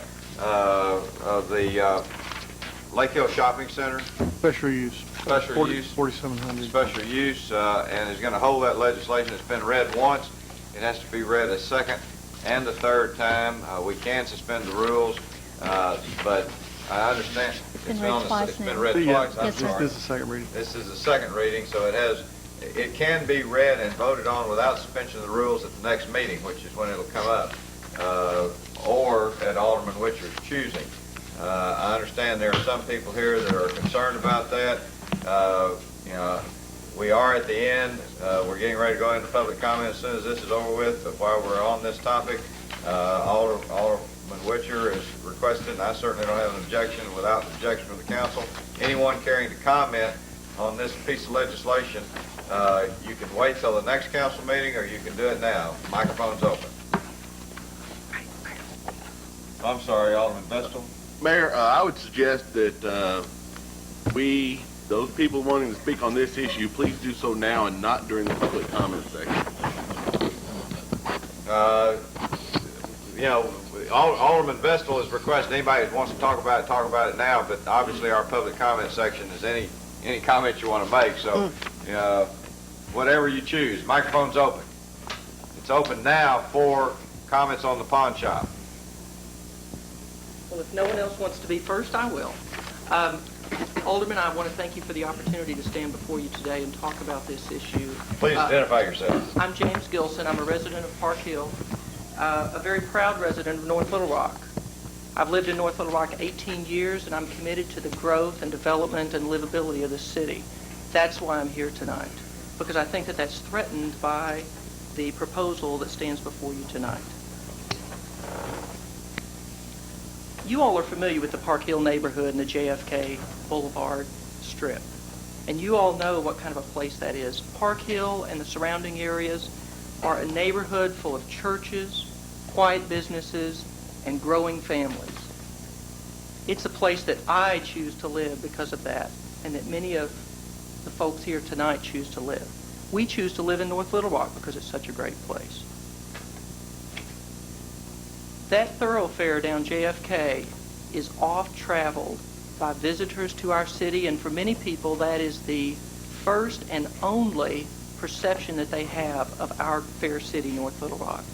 Lake Hill Shopping Center. Special use. Special use. 4700. Special use, and is going to hold that legislation. It's been read once. It has to be read a second and the third time. We can suspend the rules, but I understand. been read twice It's been now. read Yeah, twice. I'm Yes, sir. sorry. This is the second reading. This is the second reading, so it has it can be read and voted on without suspension of the rules at the next meeting, which is when it'll come up, or at Alderman Witcher's choosing. I understand there are some people here that are concerned about that. We are at the end. We're getting ready to go into public comment as soon as this is over with. But while we're on this topic, Alderman Witcher is requested, and I certainly don't have an objection. Without objection from the council, anyone caring to comment on this piece of legislation, you can wait till the next council meeting, or you can do it now. Microphone's open. I'm sorry, Alderman Vestal. Mayor, I would suggest that those people wanting to speak on this issue, please do so now and not during the public comment section. Alderman Vestal is requesting anybody that wants to talk about it now, but obviously our public comment section is any comment you want to make, so whatever you choose. Microphone's open. It's open now for comments on the pawn shop. Well, if no one else wants to be first, I will. Alderman, I want to thank you for the opportunity to stand before you today and talk about this issue. Please identify yourself. I'm James Gilson. I'm a resident of Park Hill, a very proud resident of North Little Rock. I've lived in North Little Rock 18 years, and I'm committed to the growth and development and livability of this city. That's why I'm here tonight, because I think that that's threatened by the proposal that stands before you tonight. You all are familiar with the Park Hill neighborhood and the JFK Boulevard Strip. And you all know what kind of a place that is. Park Hill and the surrounding areas are a neighborhood full of churches, quiet businesses, and growing families. It's a place that I choose to live because of that, and that many of the folks here tonight choose to live. We choose to live in North Little Rock because it's such a great place. That thoroughfare down JFK is oft-traveled by visitors to our city, and for many people that is the first and only perception that they have of our fair city, North Little Rock.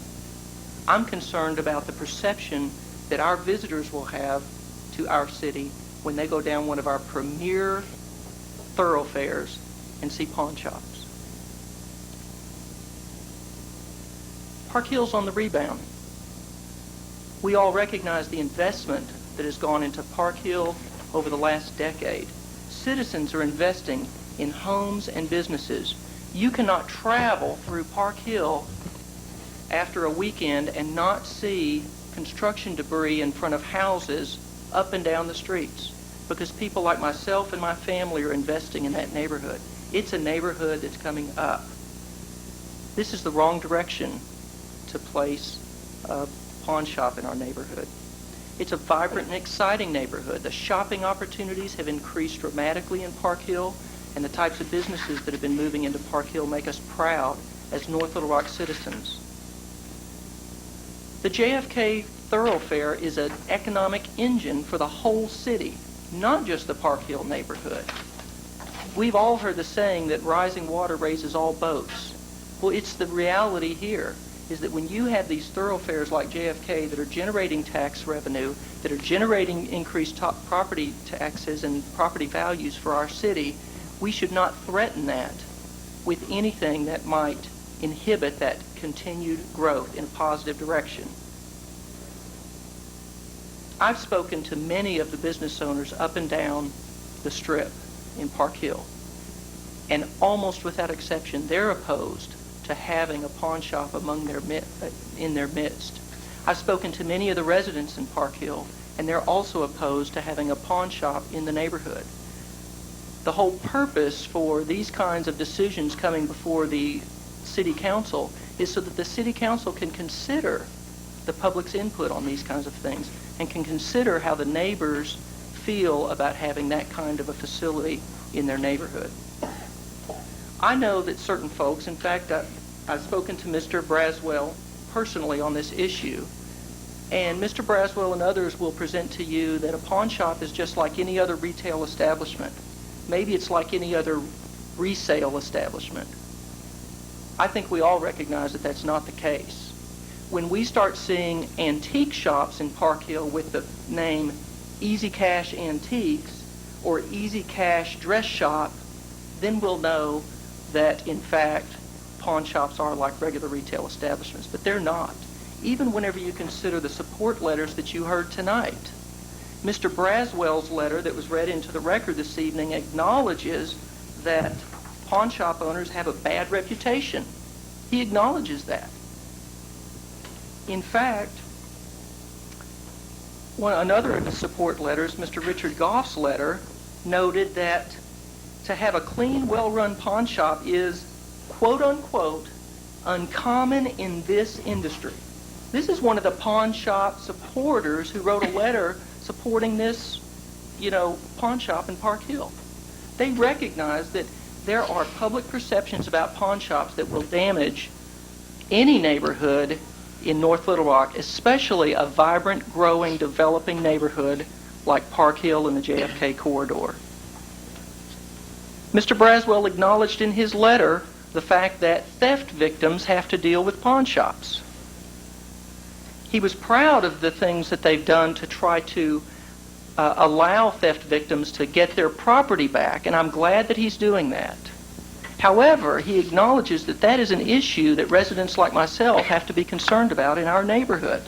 I'm concerned about the perception that our visitors will have to our city when they go down one of our premier thoroughfares and see pawn shops. Park Hill's on the rebound. We all recognize the investment that has gone into Park Hill over the last decade. Citizens are investing in homes and businesses. You cannot travel through Park Hill after a weekend and not see construction debris in front of houses up and down the streets, because people like myself and my family are investing in that neighborhood. It's a neighborhood that's coming up. This is the wrong direction to place a pawn shop in our neighborhood. It's a vibrant and exciting neighborhood. The shopping opportunities have increased dramatically in Park Hill, and the types of businesses that have been moving into Park Hill make us proud as North Little Rock citizens. The JFK thoroughfare is an economic engine for the whole city, not just the Park Hill neighborhood. We've all heard the saying that rising water raises all boats. Well, it's the reality here, is that when you have these thoroughfares like JFK that are generating tax revenue, that are generating increased top property taxes and property values for our city, we should not threaten that with anything that might inhibit that continued growth in a positive direction. I've spoken to many of the business owners up and down the Strip in Park Hill, and almost without exception, they're opposed to having a pawn shop in their midst. I've spoken to many of the residents in Park Hill, and they're also opposed to having a pawn shop in the neighborhood. The whole purpose for these kinds of decisions coming before the City Council is so that the City Council can consider the public's input on these kinds of things and can consider how the neighbors feel about having that kind of a facility in their neighborhood. I know that certain folks, in fact, I've spoken to Mr. Braswell personally on this issue, and Mr. Braswell and others will present to you that a pawn shop is just like any other retail establishment. Maybe it's like any other resale establishment. I think we all recognize that that's not the case. When we start seeing antique shops in Park Hill with the name Easy Cash Antiques or Easy Cash Dress Shop, then we'll know that, in fact, pawn shops are like regular retail establishments, but they're not. Even whenever you consider the support letters that you heard tonight. Mr. Braswell's letter that was read into the record this evening acknowledges that pawn shop owners have a bad reputation. He acknowledges that. In fact, another of the support letters, Mr. Richard Goff's letter, noted that to have a clean, well-run pawn shop is, quote unquote, uncommon in this industry. This is one of the pawn shop supporters who wrote a letter supporting this, pawn shop in Park Hill. They recognize that there are public perceptions about pawn shops that will damage any neighborhood in North Little Rock, especially a vibrant, growing, developing neighborhood like Park Hill and the JFK corridor. Mr. Braswell acknowledged in his letter the fact that theft victims have to deal with pawn shops. He was proud of the things that they've done to try to allow theft victims to get their property back, and I'm glad that he's doing that. However, he acknowledges that that is an issue that residents like myself have to be concerned about in our neighborhood.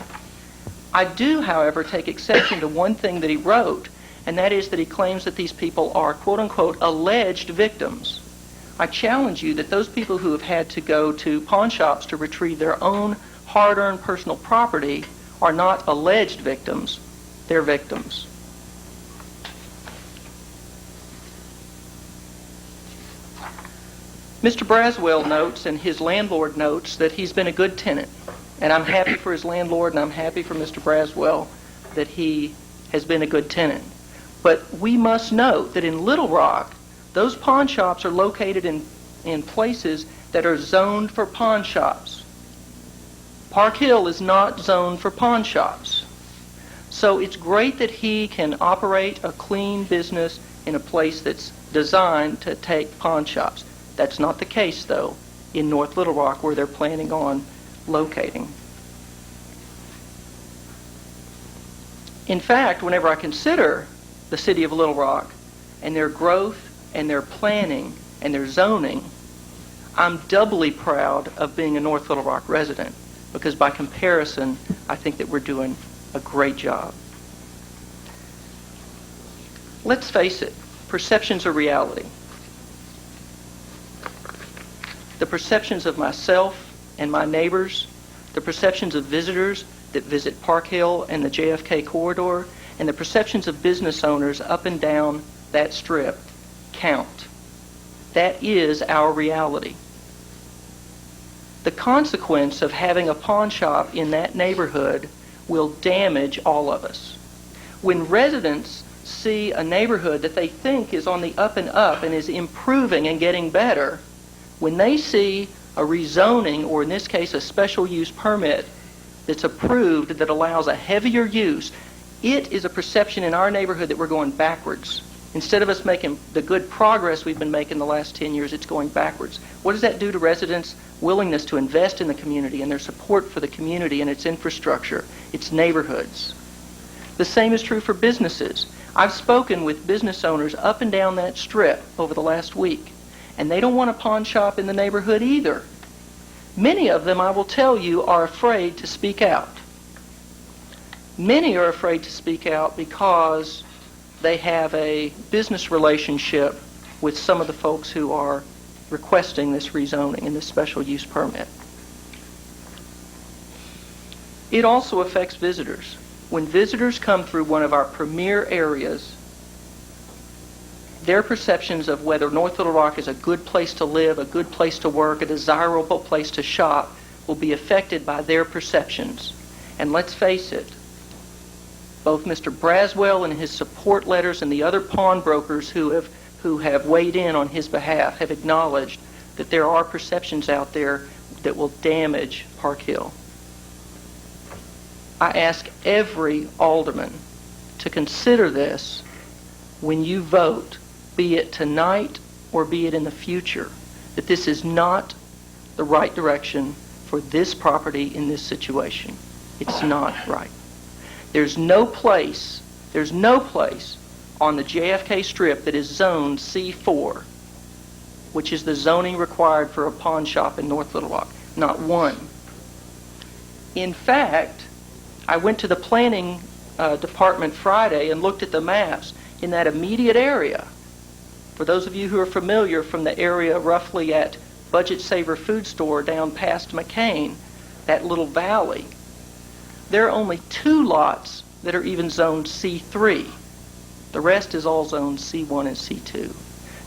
I do, however, take exception to one thing that he wrote, and that is that he claims that these people are, quote-unquote, alleged victims. I challenge you that those people who have had to go to pawn shops to retrieve their own hard-earned personal property are not alleged victims, they're victims. Mr. Braswell notes, and his landlord notes, that he's been a good tenant. And I'm happy for his landlord, and I'm happy for Mr. Braswell that he has been a good tenant. But we must note that in Little Rock, those pawn shops are located in places that are zoned for pawn shops. Park Hill is not zoned for pawn shops. So it's great that he can operate a clean business in a place that's designed to take pawn shops. That's not the case, though, in North Little Rock, where they're planning on locating. In fact, whenever I consider the city of Little Rock and their growth and their planning and their zoning, I'm doubly proud of being a North Little Rock resident, because by comparison, I think that we're doing a great job. Let's face it, perceptions are reality. The perceptions of myself and my neighbors, the perceptions of visitors that visit Park Hill and the JFK corridor, and the perceptions of business owners up and down that strip count. That is our reality. The consequence of having a pawn shop in that neighborhood will damage all of us. When residents see a neighborhood that they think is on the up and up and is improving and getting better, when they see a rezoning, or in this case a special use permit that's approved that allows a heavier use, it is a perception in our neighborhood that we're going backwards. Instead of us making the good progress we've been making the last 10 years, it's going backwards. What does that do to residents' willingness to invest in the community and their support for the community and its infrastructure, its neighborhoods? The same is true for businesses. I've spoken with business owners up and down that strip over the last week, and they don't want a pawn shop in the neighborhood either. Many of them, I will tell you, are afraid to speak out. Many are afraid to speak out because they have a business relationship with some of the folks who are requesting this rezoning and this special use permit. It also affects visitors. When visitors come through one of our premier areas, their perceptions of whether North Little Rock is a good place to live, a good place to work, a desirable place to shop, will be affected by their perceptions. And let's face it, both Mr. Braswell and his support letters and the other pawnbrokers who have weighed in on his behalf have acknowledged that there are perceptions out there that will damage Park Hill. I ask every alderman to consider this when you vote, be it tonight or be it in the future, that this is not the right direction for this property in this situation. It's not right. There's no place on the JFK Strip that is zoned C4. which is the zoning required for a pawn shop in North Little Rock. Not one. In fact, I went to the planning department Friday and looked at the maps in that immediate area. For those of you who are familiar, from the area roughly at Budget Saver Food Store down past McCain, that little valley, there are only 2 lots that are even zoned C3. The rest is all zoned C1 and C2.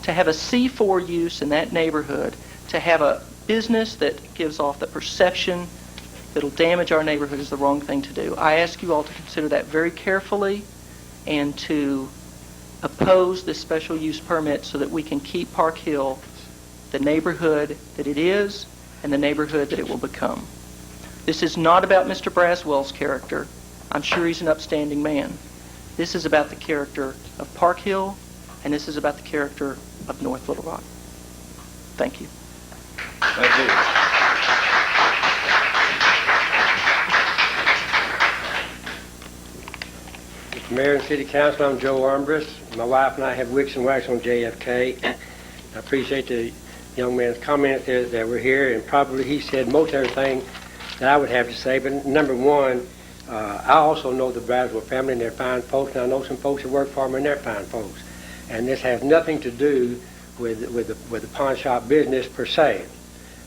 To have a C4 use in that neighborhood, to have a business that gives off the perception that'll damage our neighborhood is the wrong thing to do. I ask you all to consider that very carefully and to oppose this special use permit so that we can keep Park Hill the neighborhood that it is and the neighborhood that it will become. This is not about Mr. Braswell's character. I'm sure he's an upstanding man. This is about the character of Park Hill, and this is about the character of North Little Rock. Thank you. Thank you. Mr. Mayor and City Council, I'm Joe Armbrust. My wife and I have Wicks and Wax on JFK. I appreciate the young man's comment that we're here, and probably he said most everything that I would have to say. But number one, I also know the Braswell family, and they're fine folks, and I know some folks that work for them, and they're fine folks. And this has nothing to do with the pawn shop business per se.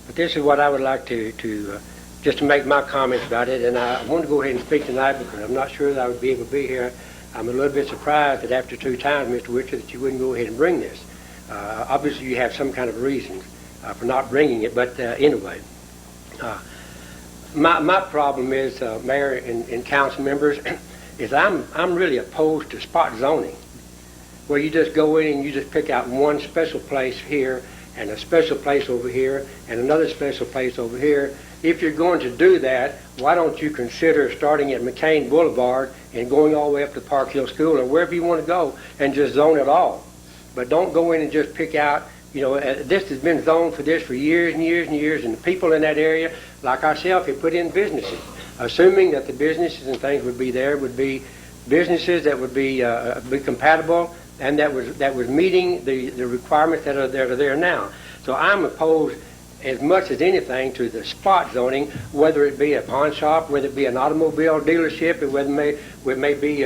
But this is what I would like to just to make my comments about it, and I want to go ahead and speak tonight because I'm not sure that I would be able to be here. I'm a little bit surprised that after 2 times, Mr. Witcher, that you wouldn't go ahead and bring this. Obviously, you have some kind of reason for not bringing it, but anyway. My problem is, Mayor and council members, is I'm really opposed to spot zoning, where you just go in and you just pick out one special place here and a special place over here and another special place over here. If you're going to do that, why don't you consider starting at McCain Boulevard and going all the way up to Park Hill School or wherever you want to go and just zone it all. But don't go in and just pick out, this has been zoned for this for years and years and years, and the people in that area, like ourselves, have put in businesses, assuming that the businesses and things would be there, would be businesses that would be compatible and that was meeting the requirements that are there now. So I'm opposed as much as anything to the spot zoning, whether it be a pawn shop, whether it be an automobile dealership, or whether it may be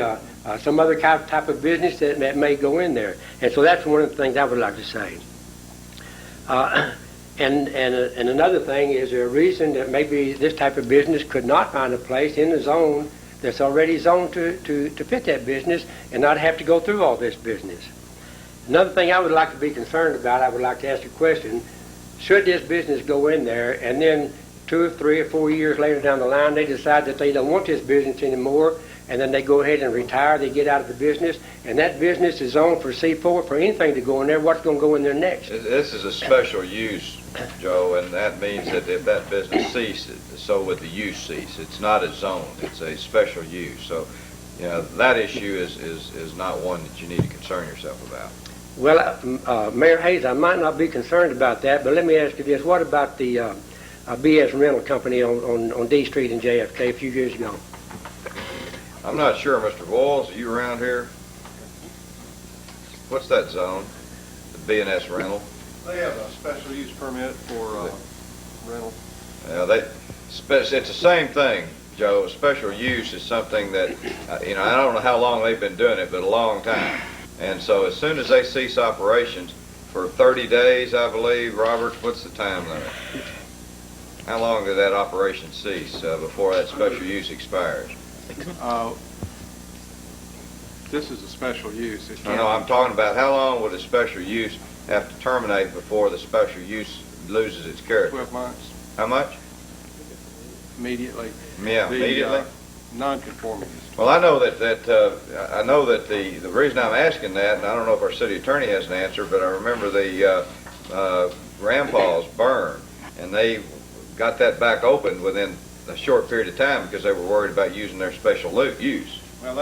some other type of business that may go in there. And so that's one of the things I would like to say. And another thing, is there a reason that maybe this type of business could not find a place in the zone that's already zoned to fit that business and not have to go through all this business? Another thing I would like to be concerned about, I would like to ask a question. Should this business go in there and then 2 or 3 or 4 years later down the line they decide that they don't want this business anymore, and then they go ahead and retire, they get out of the business, and that business is zoned for C4 for anything to go in there, what's going to go in there next? This is a special use, Joe, and that means that if that business ceases, so would the use cease. It's not a zone, it's a special use. So, that issue is not one that you need to concern yourself about. Well, Mayor Hayes, I might not be concerned about that, but let me ask you this. What about the BS Rental Company on D Street in JFK a few years ago? I'm not sure, Mr. Boyles. Are you around here? What's that zone? The B&S Rental? They have a special use permit for rental. It's the same thing, Joe. Special use is something that, I don't know how long they've been doing it, but a long time. And so as soon as they cease operations for 30 days, I believe, Robert, what's the time limit? How long did that operation cease before that special use expires? This is a special use. No, I'm talking about how long would a special use have to terminate before the special use loses its character? 12 months. How much? Immediately. Yeah, immediately. Non-conforming. Well, I know that the reason I'm asking that, and I don't know if our city attorney has an answer, but I remember the Rampaws burned, and they got that back open within a short period of time because they were worried about using their special use. Well,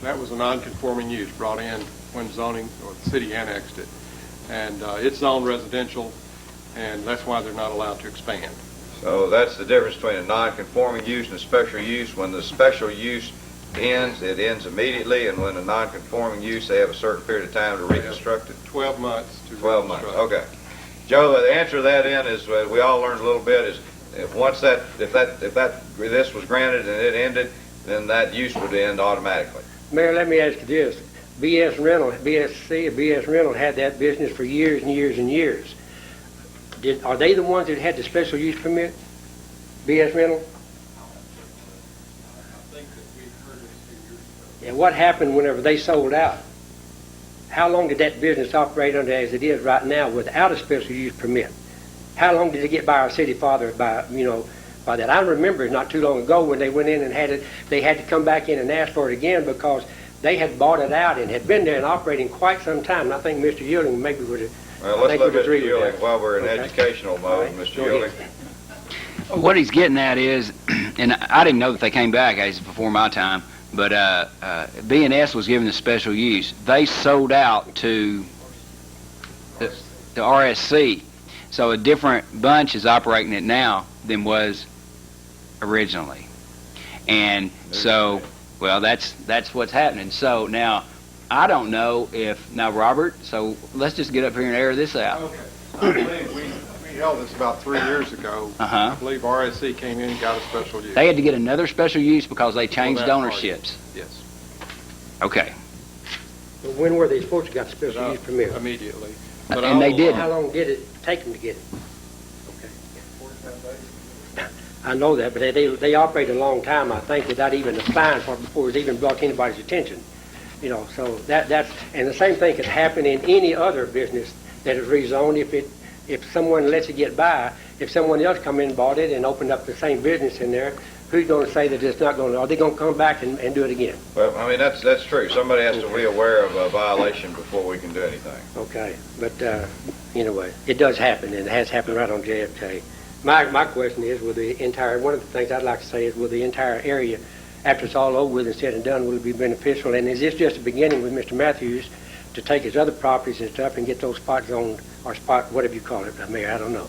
that was a non-conforming use brought in when zoning or the city annexed it, and it's zoned residential, and that's why they're not allowed to expand. So that's the difference between a non-conforming use and a special use. When the special use ends, it ends immediately, and when a non-conforming use, they have a certain period of time to reconstruct it? 12 months to 12 months, reconstruct. okay. Joe, the answer to that in is, we all learned a little bit, is if this was granted and it ended, then that use would end automatically. Mayor, let me ask you this. BS Rental had that business for years and years and years. Are they the ones that had the special use permit? BS Rental? And what happened whenever they sold out? How long did that business operate under as it is right now without a special use permit? How long did it get by our city father by that? I remember not too long ago when they went in and had it, they had to come back in and ask for it again because they had bought it out and had been there and operating quite some time. And I think Mr. Yielding maybe would have. Well, let's let Mr. Yielding, while we're in educational mode, Mr. Yielding. What he's getting at is, and I didn't know that they came back, it's before my time, but B&S was given the special use. They sold out to the RSC, so a different bunch is operating it now than was originally. And so, well, that's what's happening. So now, I don't know if, now Robert, so let's just get up here and air this out. Okay. I believe we held this about 3 years ago. I believe RSC came in and got a special use. They had to get another special use because they changed ownerships. Yes. Okay. But when were they supposed to get a special use permit? Immediately. And they didn't. How long did it take them to get it? I know that, but they operated a long time, I think, without even applying for it before it was even brought to anybody's attention. So that's, and the same thing could happen in any other business that is rezoned if someone lets it get by. If someone else come in and bought it and opened up the same business in there, who's going to say that it's not going to, are they going to come back and do it again? Well, I mean, that's true. Somebody has to be aware of a violation before we can do anything. Okay, but anyway, it does happen, and it has happened right on JFK. My question is, one of the things I'd like to say is, will the entire area, after it's all over with and said and done, will it be beneficial? And is this just a beginning with Mr. Matthews to take his other properties and stuff and get those spot zoned, or spot, whatever you call it, Mayor, I don't know.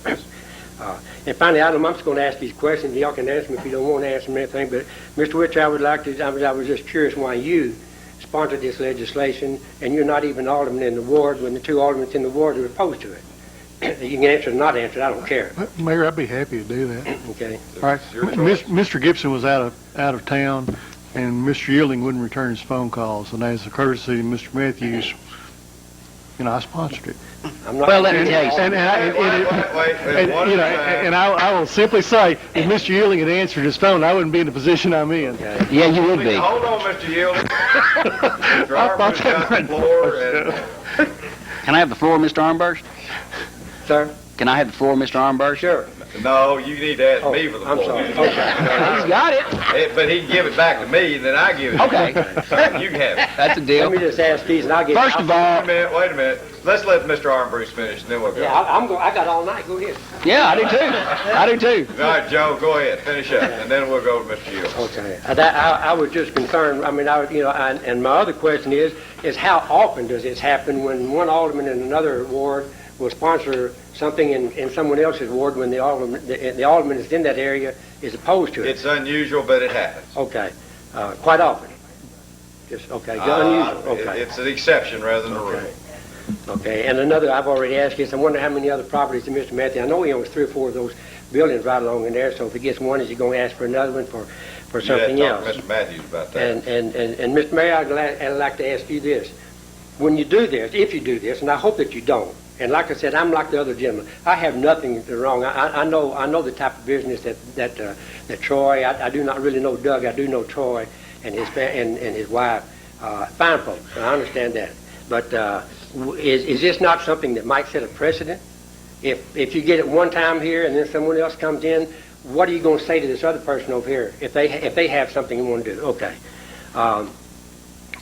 And finally, I'm just going to ask these questions. Y'all can answer them if you don't want to answer them anything, but Mr. Witcher, I was just curious why you sponsored this legislation, and you're not even alderman in the ward when the two aldermen in the ward are opposed to it. You can answer or not answer it, I don't care. Mayor, I'd be happy to do that. Okay. All right. Mr. Gibson was out of town, and Mr. Yielding wouldn't return his phone calls. And as a courtesy to Mr. Matthews, I sponsored it. Well, let me tell you. And I will simply say, if Mr. Yielding had answered his phone, I wouldn't be in the position I'm in. Okay. Yeah, you would be. Hold on, Mr. Yielding. Mr. Armburst got the floor, and Can I have the floor, Mr. Armburst? Sir? Can I have the floor, Mr. Armburst? Sure. no, you need to ask me for the floor. I'm sorry. Okay. He's got it. But he can give it back to me, and then I give it Okay. to you. You can have it. That's a deal. Let me just ask these, and I'll get. First of all, Wait a minute. Let's let Mr. Armbruce finish, and then we'll go. Yeah, I got all night. Go ahead. yeah, I do too. I do too. All right, Joe, go ahead. Finish up, and then we'll go to Mr. Yield. Okay. I was just concerned. I mean, and my other question is how often does this happen when one alderman in another ward will sponsor something in someone else's ward when the alderman that's in that area is opposed to it? It's unusual, but it happens. Okay. Quite often. Just okay. Unusual. Okay. It's an exception rather than a rule. Okay, and another I've already asked you, I wonder how many other properties did Mr. Matthews, I know he owns 3 or 4 of those buildings right along in there, so if he gets one, is he going to ask for another one for something else? Mr. Matthews about that. And Mr. Mayor, I'd like to ask you this. When you do this, if you do this, and I hope that you don't, and like I said, I'm like the other gentleman. I have nothing wrong. I know the type of business that Troy, I do not really know Doug, I do know Troy and his wife, fine folks, I understand that. But is this not something that might set a precedent? If you get it one time here and then someone else comes in, what are you going to say to this other person over here if they have something you want to do? Okay. And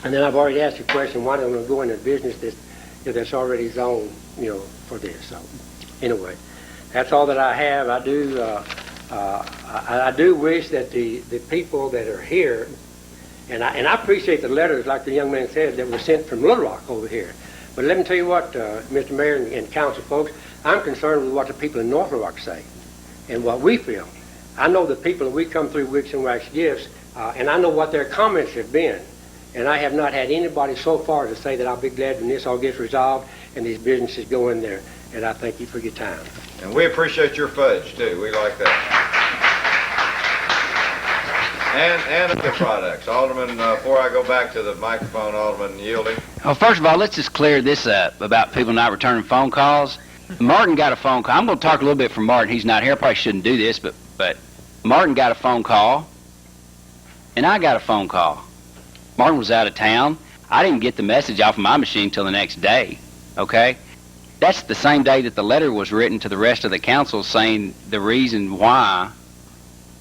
then I've already asked you a question, why don't we go into business that's already zoned, for this? So anyway, that's all that I have. I do wish that the people that are here, and I appreciate the letters, like the young man said, that were sent from Little Rock over here. But let me tell you what, Mr. Mayor and council folks, I'm concerned with what the people in North Little Rock say and what we feel. I know the people that we come through Wicks and Wax Gifts, And I know what their comments have been. And I have not had anybody so far to say that I'll be glad when this all gets resolved and these businesses go in there. And I thank you for your time. And we appreciate your fudge, too. We like that. And the products. Alderman, before I go back to the microphone, Alderman Yielding. Well, first of all, let's just clear this up about people not returning phone calls. Martin got a phone call. I'm going to talk a little bit from Martin. He's not here. I probably shouldn't do this, but Martin got a phone call, and I got a phone call. Martin was out of town. I didn't get the message off of my machine till the next day, okay? That's the same day that the letter was written to the rest of the council saying the reason why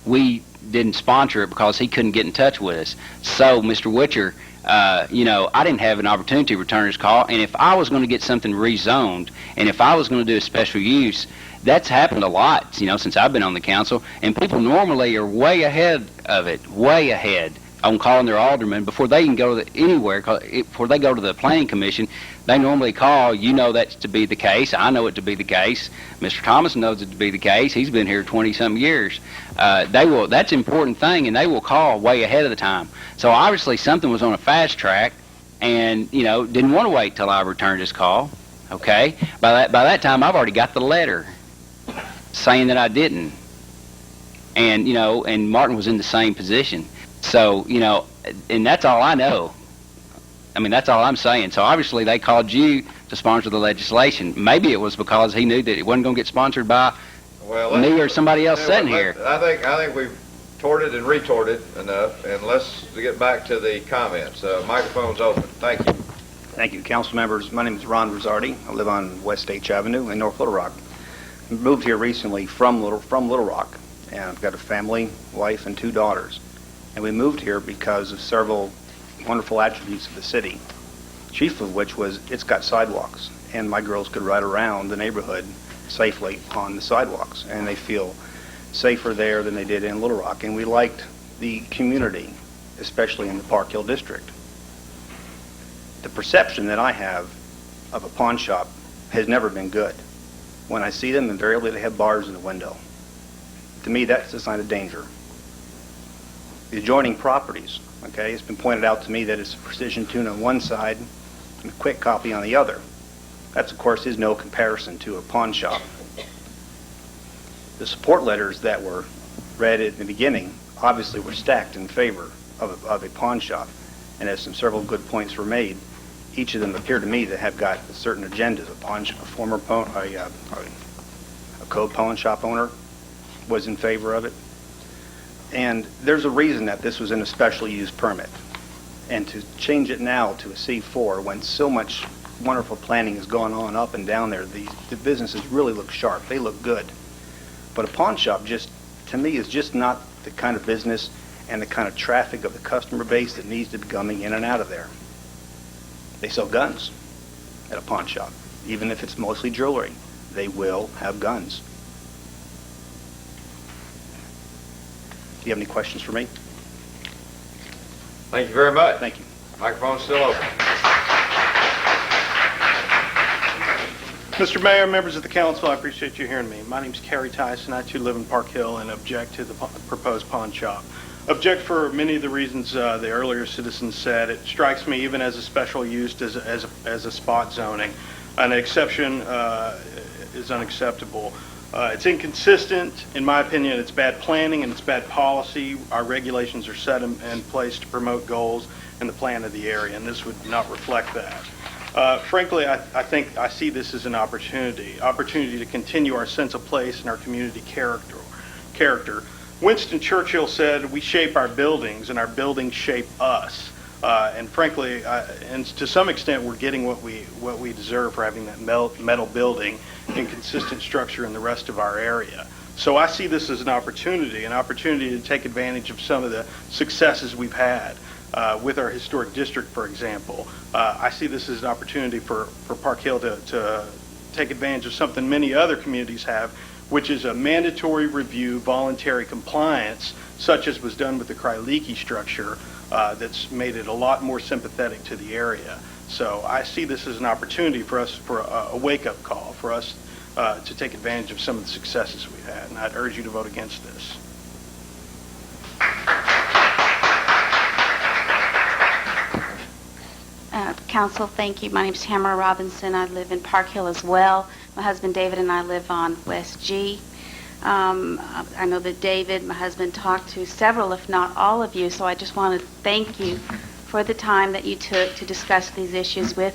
we didn't sponsor it because he couldn't get in touch with us. So, Mr. Witcher, I didn't have an opportunity to return his call, and if I was going to get something rezoned, and if I was going to do a special use, that's happened a lot, since I've been on the council, and people normally are way ahead of it, way ahead on calling their alderman before they can go to anywhere, before they go to the planning commission. They normally call. That to be the case. I know it to be the case. Mr. Thomas knows it to be the case. He's been here 20-some years. That's an important thing, and they will call way ahead of the time. So obviously something was on a fast track, and didn't want to wait till I returned his call. Okay. By that time, I've already got the letter saying that I didn't, and and Martin was in the same position. So and that's all I know. I mean, that's all I'm saying. So obviously they called you to sponsor the legislation. Maybe it was because he knew that it wasn't going to get sponsored by me or somebody else sitting here. I think we've torted and retorted enough, and let's get back to the comments. Microphone's open. Thank you. Thank you, council members. My name is Ron Rosardi. I live on West H Avenue in North Little Rock. I moved here recently from Little Rock, and I've got a family, wife, and 2 daughters. And we moved here because of several wonderful attributes of the city, chief of which was it's got sidewalks, and my girls could ride around the neighborhood safely on the sidewalks, and they feel safer there than they did in Little Rock. And we liked the community, especially in the Park Hill district. The perception that I have of a pawn shop has never been good. When I see them, invariably they have bars in the window. To me, that's a sign of danger. The adjoining properties, okay, it's been pointed out to me that it's a Precision Tune on one side and a Quick Copy on the other. That, of course, is no comparison to a pawn shop. The support letters that were read at the beginning obviously were stacked in favor of a pawn shop, and as several good points were made, each of them appear to me to have got certain agendas. A code pawn shop owner was in favor of it. And there's a reason that this was in a special use permit. And to change it now to a C4 when so much wonderful planning has gone on up and down there, the businesses really look sharp. They look good. But a pawn shop to me, is just not the kind of business and the kind of traffic of the customer base that needs to be coming in and out of there. They sell guns at a pawn shop. Even if it's mostly jewelry, they will have guns. Do you have any questions for me? Thank you very much. Thank you. Microphone's still open. Mr. Mayor, members of the council, I appreciate you hearing me. My name's Kerry Tyson. I too live in Park Hill and object to the proposed pawn shop. Object for many of the reasons the earlier citizens said. It strikes me, even as a special use, as a spot zoning. An exception is unacceptable. It's inconsistent, in my opinion. It's bad planning and it's bad policy. Our regulations are set in place to promote goals and the plan of the area, and this would not reflect that. Frankly, I think I see this as an opportunity to continue our sense of place and our community character. Winston Churchill said, "We shape our buildings, and our buildings shape us." And frankly, and to some extent, we're getting what we deserve for having that metal building and consistent structure in the rest of our area. So I see this as an opportunity to take advantage of some of the successes we've had with our historic district, for example. I see this as an opportunity for Park Hill to take advantage of something many other communities have, which is a mandatory review, voluntary compliance, such as was done with the Kryliki structure, that's made it a lot more sympathetic to the area. So I see this as an opportunity for us, for a wake-up call, for us to take advantage of some of the successes we've had, and I'd urge you to vote against this. Council, thank you. My name is Tamara Robinson. I live in Park Hill as well. My husband David and I live on West G. I know that David, my husband, talked to several, if not all of you, so I just want to thank you for the time that you took to discuss these issues with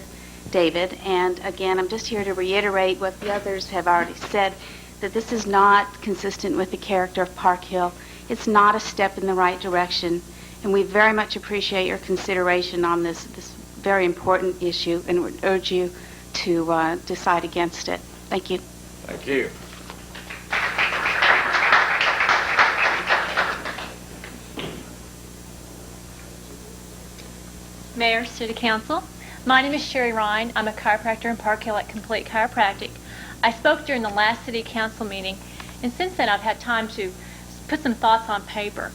David. And again, I'm just here to reiterate what the others have already said, that this is not consistent with the character of Park Hill. It's not a step in the right direction, and we very much appreciate your consideration on this very important issue and would urge you to decide against it. Thank you. Thank you. Mayor, City Council, my name is Sherry Ryan. I'm a chiropractor in Park Hill at Complete Chiropractic. I spoke during the last City Council meeting, and since then I've had time to put some thoughts on paper.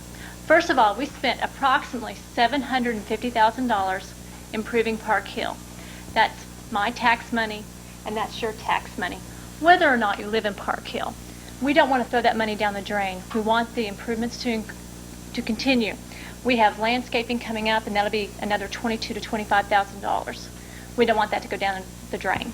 First of all, we spent approximately $750,000 improving Park Hill. That's my tax money, and that's your tax money, whether or not you live in Park Hill. We don't want to throw that money down the drain. We want the improvements to continue. We have landscaping coming up, and that'll be another $22,000 to $25,000. We don't want that to go down the drain.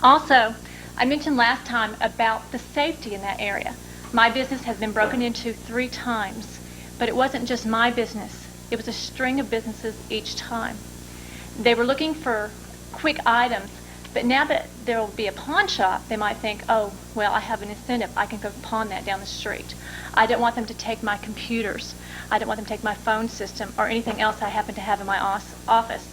Also, I mentioned last time about the safety in that area. My business has been broken into 3 times, but it wasn't just my business. It was a string of businesses each time. They were looking for quick items, but now that there will be a pawn shop, they might think, oh, well, I have an incentive. I can go pawn that down the street. I don't want them to take my computers. I don't want them to take my phone system or anything else I happen to have in my office.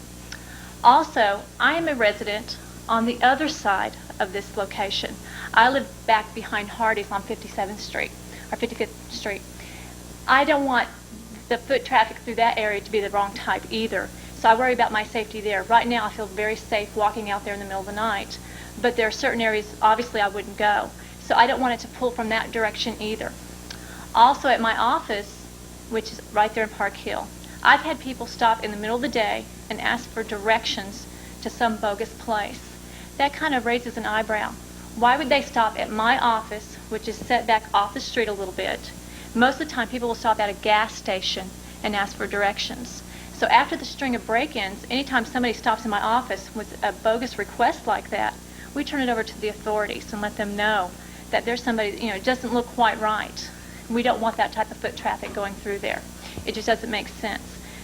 Also, I am a resident on the other side of this location. I live back behind Hardee's on 57th Street, or 55th Street. I don't want the foot traffic through that area to be the wrong type either, so I worry about my safety there. Right now, I feel very safe walking out there in the middle of the night, but there are certain areas, obviously, I wouldn't go, so I don't want it to pull from that direction either. Also, at my office, which is right there in Park Hill, I've had people stop in the middle of the day and ask for directions to some bogus place. That kind of raises an eyebrow. Why would they stop at my office, which is set back off the street a little bit? Most of the time, people will stop at a gas station and ask for directions. So after the string of break-ins, anytime somebody stops in my office with a bogus request like that, we turn it over to the authorities and let them know that there's somebody, it doesn't look quite right. We don't want that type of foot traffic going through there. It just doesn't make sense.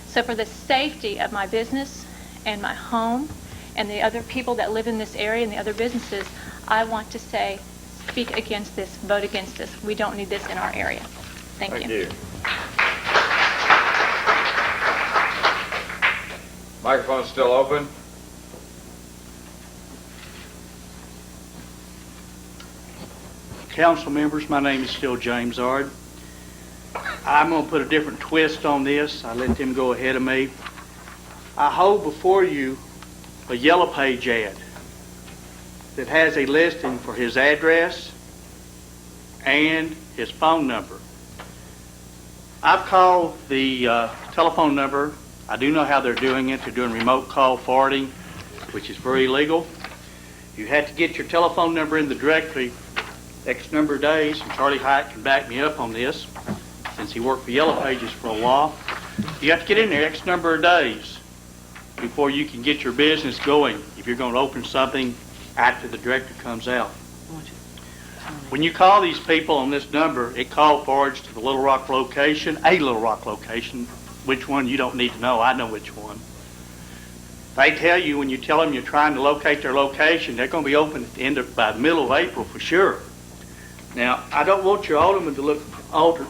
So for the safety of my business and my home and the other people that live in this area and the other businesses, I want to say, speak against this, vote against this. We don't need this in our area. Thank you. Microphone's still open. Council members, my name is still James Ard. I'm going to put a different twist on this. I let them go ahead of me. I hold before you a Yellow Page ad that has a listing for his address and his phone number. I've called the telephone number. I do know how they're doing it. They're doing remote call forwarding, which is very illegal. You have to get your telephone number in the directory X number of days, and Charlie Hyatt can back me up on this, since he worked for Yellow Pages for a while. You have to get in there X number of days before you can get your business going if you're going to open something after the director comes out. When you call these people on this number, it call forwards to the Little Rock location, a Little Rock location. Which one you don't need to know, I know which one. They tell you when you tell them you're trying to locate their location, they're going to be open at the end of, by the middle of April for sure. Now, I don't want your aldermen to look,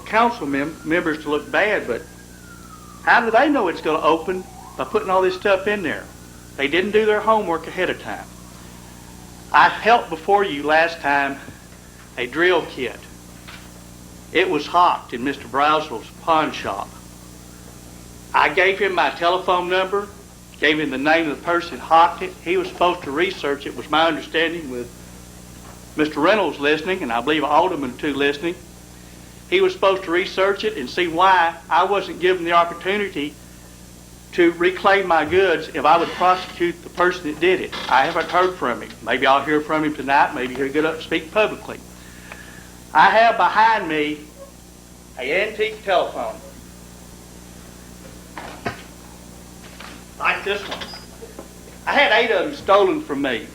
council members to look bad, but how do they know it's going to open by putting all this stuff in there? They didn't do their homework ahead of time. I helped before you last time a drill kit. It was hawked in Mr. Brazel's pawn shop. I gave him my telephone number, gave him the name of the person that hawked it. He was supposed to research it, was my understanding, with Mr. Reynolds listening, and I believe Alderman too listening. He was supposed to research it and see why I wasn't given the opportunity to reclaim my goods if I would prosecute the person that did it. I haven't heard from him. Maybe I'll hear from him tonight. Maybe he'll get up and speak publicly. I have behind me an antique telephone, like this one. I had 8 of them stolen from me.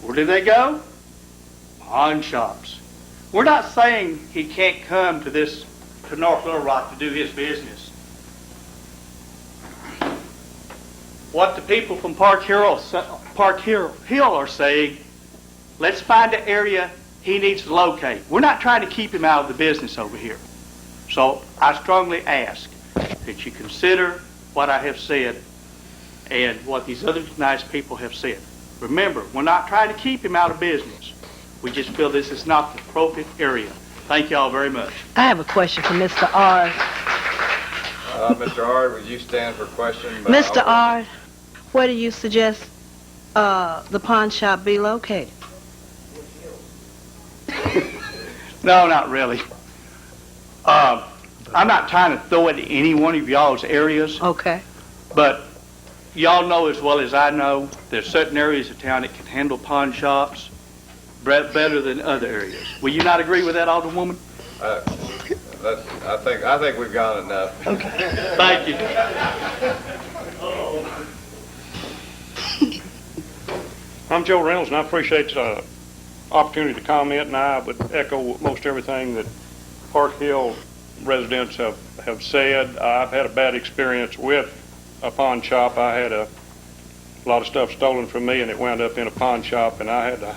Where did they go? Pawn shops. We're not saying he can't come to North Little Rock to do his business. What the people from Park Hill are saying, let's find an area he needs to locate. We're not trying to keep him out of the business over here. So I strongly ask that you consider what I have said and what these other nice people have said. Remember, we're not trying to keep him out of business. We just feel this is not the appropriate area. Thank you all very much. I have a question for Mr. Ard. Mr. Ard, would you stand for question? Mr. Ard, where do you suggest the pawn shop be located? No, not really. I'm not trying to throw it in any one of y'all's areas. Okay. But y'all know as well as I know, there's certain areas of town that can handle pawn shops better than other areas. Will you not agree with that, Alderwoman? I think we've gone enough. Okay. Thank you. I'm Joe Reynolds, and I appreciate the opportunity to comment, and I would echo most everything that Park Hill residents have said. I've had a bad experience with a pawn shop. I had a lot of stuff stolen from me, and it wound up in a pawn shop, and I had to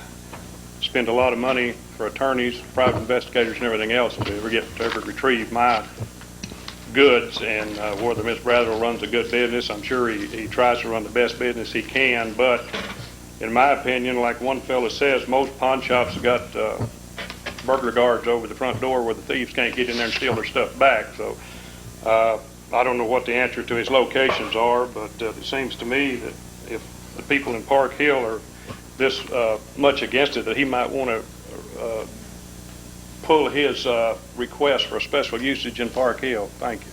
spend a lot of money for attorneys, private investigators, and everything else to ever retrieve my goods. And whether Ms. Braswell runs a good business, I'm sure he tries to run the best business he can, but in my opinion, like one fellow says, most pawn shops have got burglar guards over the front door where the thieves can't get in there and steal their stuff back. So I don't know what the answer to his locations are, but it seems to me that if the people in Park Hill are this much against it, that he might want to pull his request for a special usage in Park Hill. Thank you.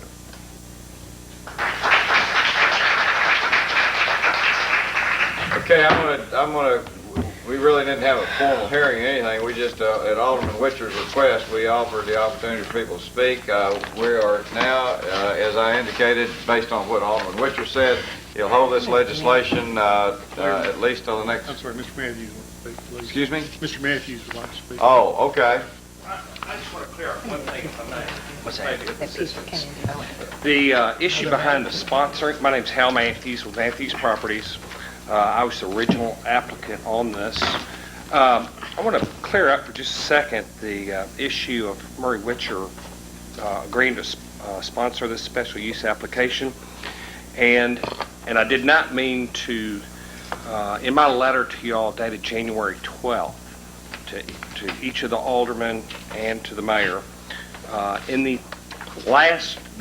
Okay, we really didn't have a formal hearing or anything. We just, at Alderman Witcher's request, we offered the opportunity for people to speak. We are now, as I indicated, based on what Alderman Witcher said, he'll hold this legislation at least till the next... I'm sorry, Mr. Matthews will speak, please. Excuse me? Mr. Matthews would like to speak. Oh, okay. I just want to clear up one thing, if I may. What's that? The issue behind the sponsoring, my name's Hal Matthews with Matthews Properties. I was the original applicant on this. I want to clear up for just a second the issue of Murray Witcher agreeing to sponsor this special use application. And I did not mean to, in my letter to you all dated January 12th, to each of the aldermen and to the mayor, in the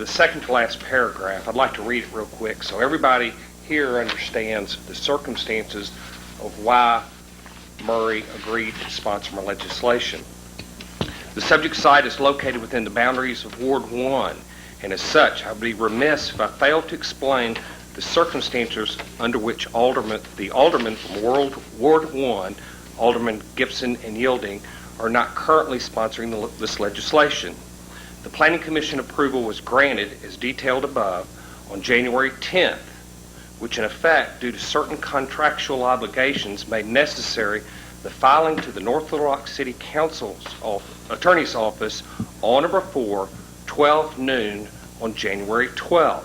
second to last paragraph, I'd like to read it real quick so everybody here understands the circumstances of why Murray agreed to sponsor my legislation. The subject site is located within the boundaries of Ward 1, and as such, I would be remiss if I failed to explain the circumstances under which the aldermen from Ward 1, Alderman Gibson and Yielding, are not currently sponsoring this legislation. The Planning Commission approval was granted, as detailed above, on January 10th, which in effect, due to certain contractual obligations made necessary, the filing to the North Little Rock City Council's Attorney's Office on or before 12 noon on January 12th.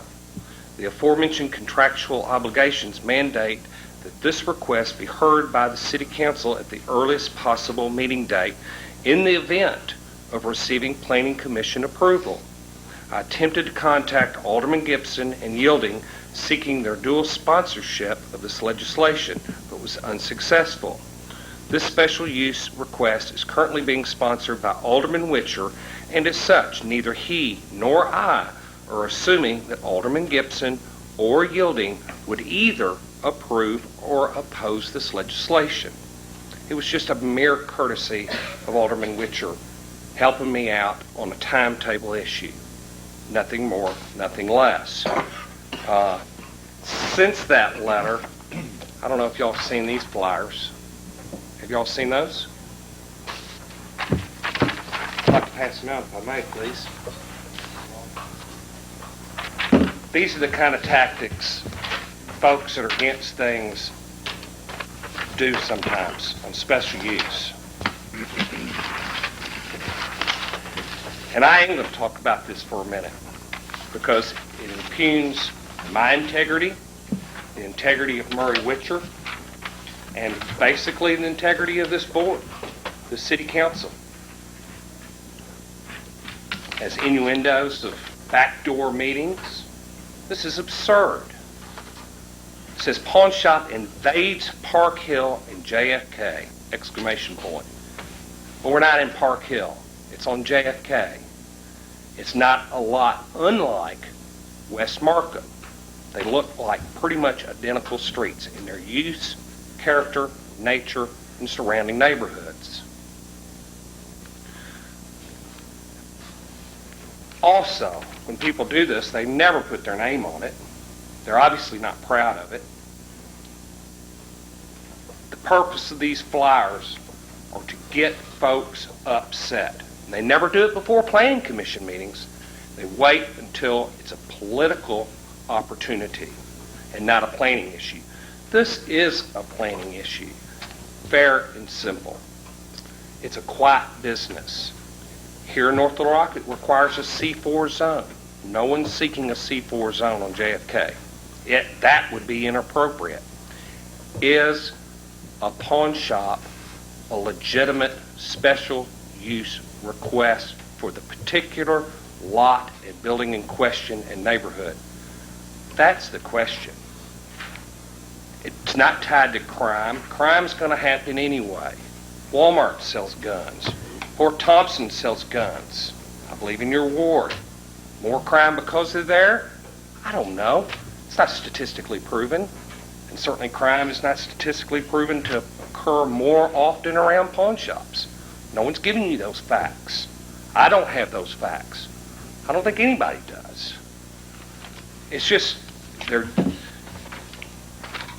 The aforementioned contractual obligations mandate that this request be heard by the City Council at the earliest possible meeting date in the event of receiving Planning Commission approval. I attempted to contact Alderman Gibson and Yielding seeking their dual sponsorship of this legislation, but was unsuccessful. This special use request is currently being sponsored by Alderman Witcher, and as such, neither he nor I are assuming that Alderman Gibson or Yielding would either approve or oppose this legislation. It was just a mere courtesy of Alderman Witcher helping me out on a timetable issue. Nothing more, nothing less. Since that letter, I don't know if y'all have seen these flyers. Have y'all seen those? I'd like to pass them out if I may, please. These are the kind of tactics folks that are against things do sometimes on special use. And I am going to talk about this for a minute because it impugns my integrity, the integrity of Murray Witcher, and basically the integrity of this board, the city council. As innuendos of backdoor meetings, this is absurd. It says pawn shop invades Park Hill and JFK, exclamation point. But we're not in Park Hill. It's on JFK. It's not a lot unlike West Markham. They look like pretty much identical streets in their use, character, nature, and surrounding neighborhoods. Also, when people do this, they never put their name on it. They're obviously not proud of it. The purpose of these flyers are to get folks upset. And they never do it before planning commission meetings. They wait until it's a political opportunity and not a planning issue. This is a planning issue, fair and simple. It's a quiet business. Here in North Little Rock, it requires a C4 zone. No one's seeking a C4 zone on JFK. That would be inappropriate. Is a pawn shop a legitimate special use request for the particular lot and building in question and neighborhood? That's the question. It's not tied to crime. Crime's going to happen anyway. Walmart sells guns. Fort Thompson sells guns. I believe in your ward. More crime because they're there? I don't know. It's not statistically proven. And certainly crime is not statistically proven to occur more often around pawn shops. No one's giving you those facts. I don't have those facts. I don't think anybody does. It's just,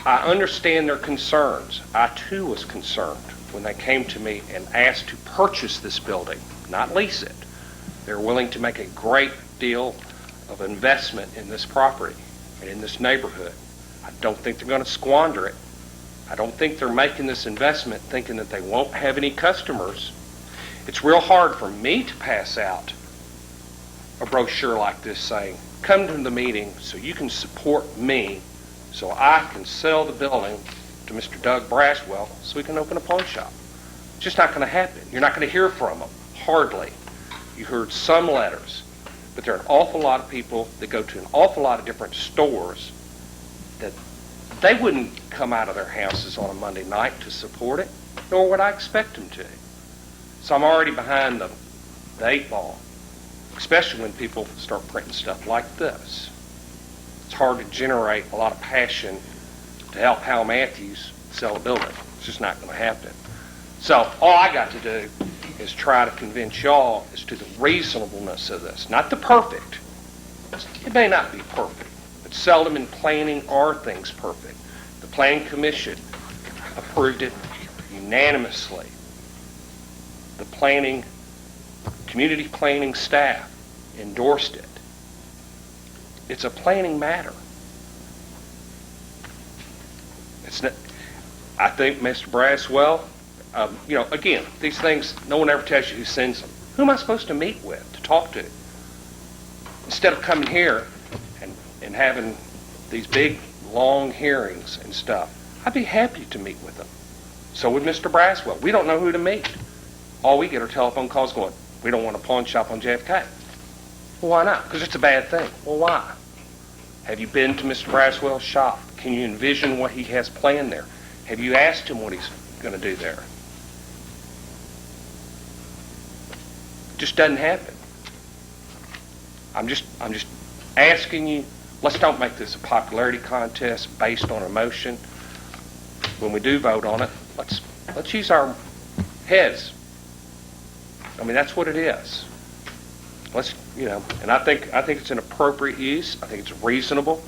I understand their concerns. I too was concerned when they came to me and asked to purchase this building, not lease it. They're willing to make a great deal of investment in this property and in this neighborhood. I don't think they're going to squander it. I don't think they're making this investment thinking that they won't have any customers. It's real hard for me to pass out a brochure like this saying, come to the meeting so you can support me so I can sell the building to Mr. Doug Braswell so we can open a pawn shop. It's just not going to happen. You're not going to hear from them, hardly. You heard some letters, but there are an awful lot of people that go to an awful lot of different stores that they wouldn't come out of their houses on a Monday night to support it, nor would I expect them to. So I'm already behind the 8 ball, especially when people start printing stuff like this. It's hard to generate a lot of passion to help Hal Matthews sell a building. It's just not going to happen. So all I got to do is try to convince y'all as to the reasonableness of this. Not the perfect. It may not be perfect, but seldom in planning are things perfect. The Planning Commission approved it unanimously. The community planning staff endorsed it. It's a planning matter. It's not, I think Mr. Braswell, again, these things, no one ever tells you who sends them. Who am I supposed to meet with, to talk to? Instead of coming here and having these big, long hearings and stuff, I'd be happy to meet with them. So would Mr. Braswell. We don't know who to meet. All we get are telephone calls going, we don't want a pawn shop on JFK. Well, why not? Because it's a bad thing. Well, why? Have you been to Mr. Braswell's shop? Can you envision what he has planned there? Have you asked him what he's going to do there? It just doesn't happen. I'm just asking you, let's don't make this a popularity contest based on emotion. When we do vote on it, let's use our heads. I mean, that's what it is. And I think it's an appropriate use. I think it's reasonable,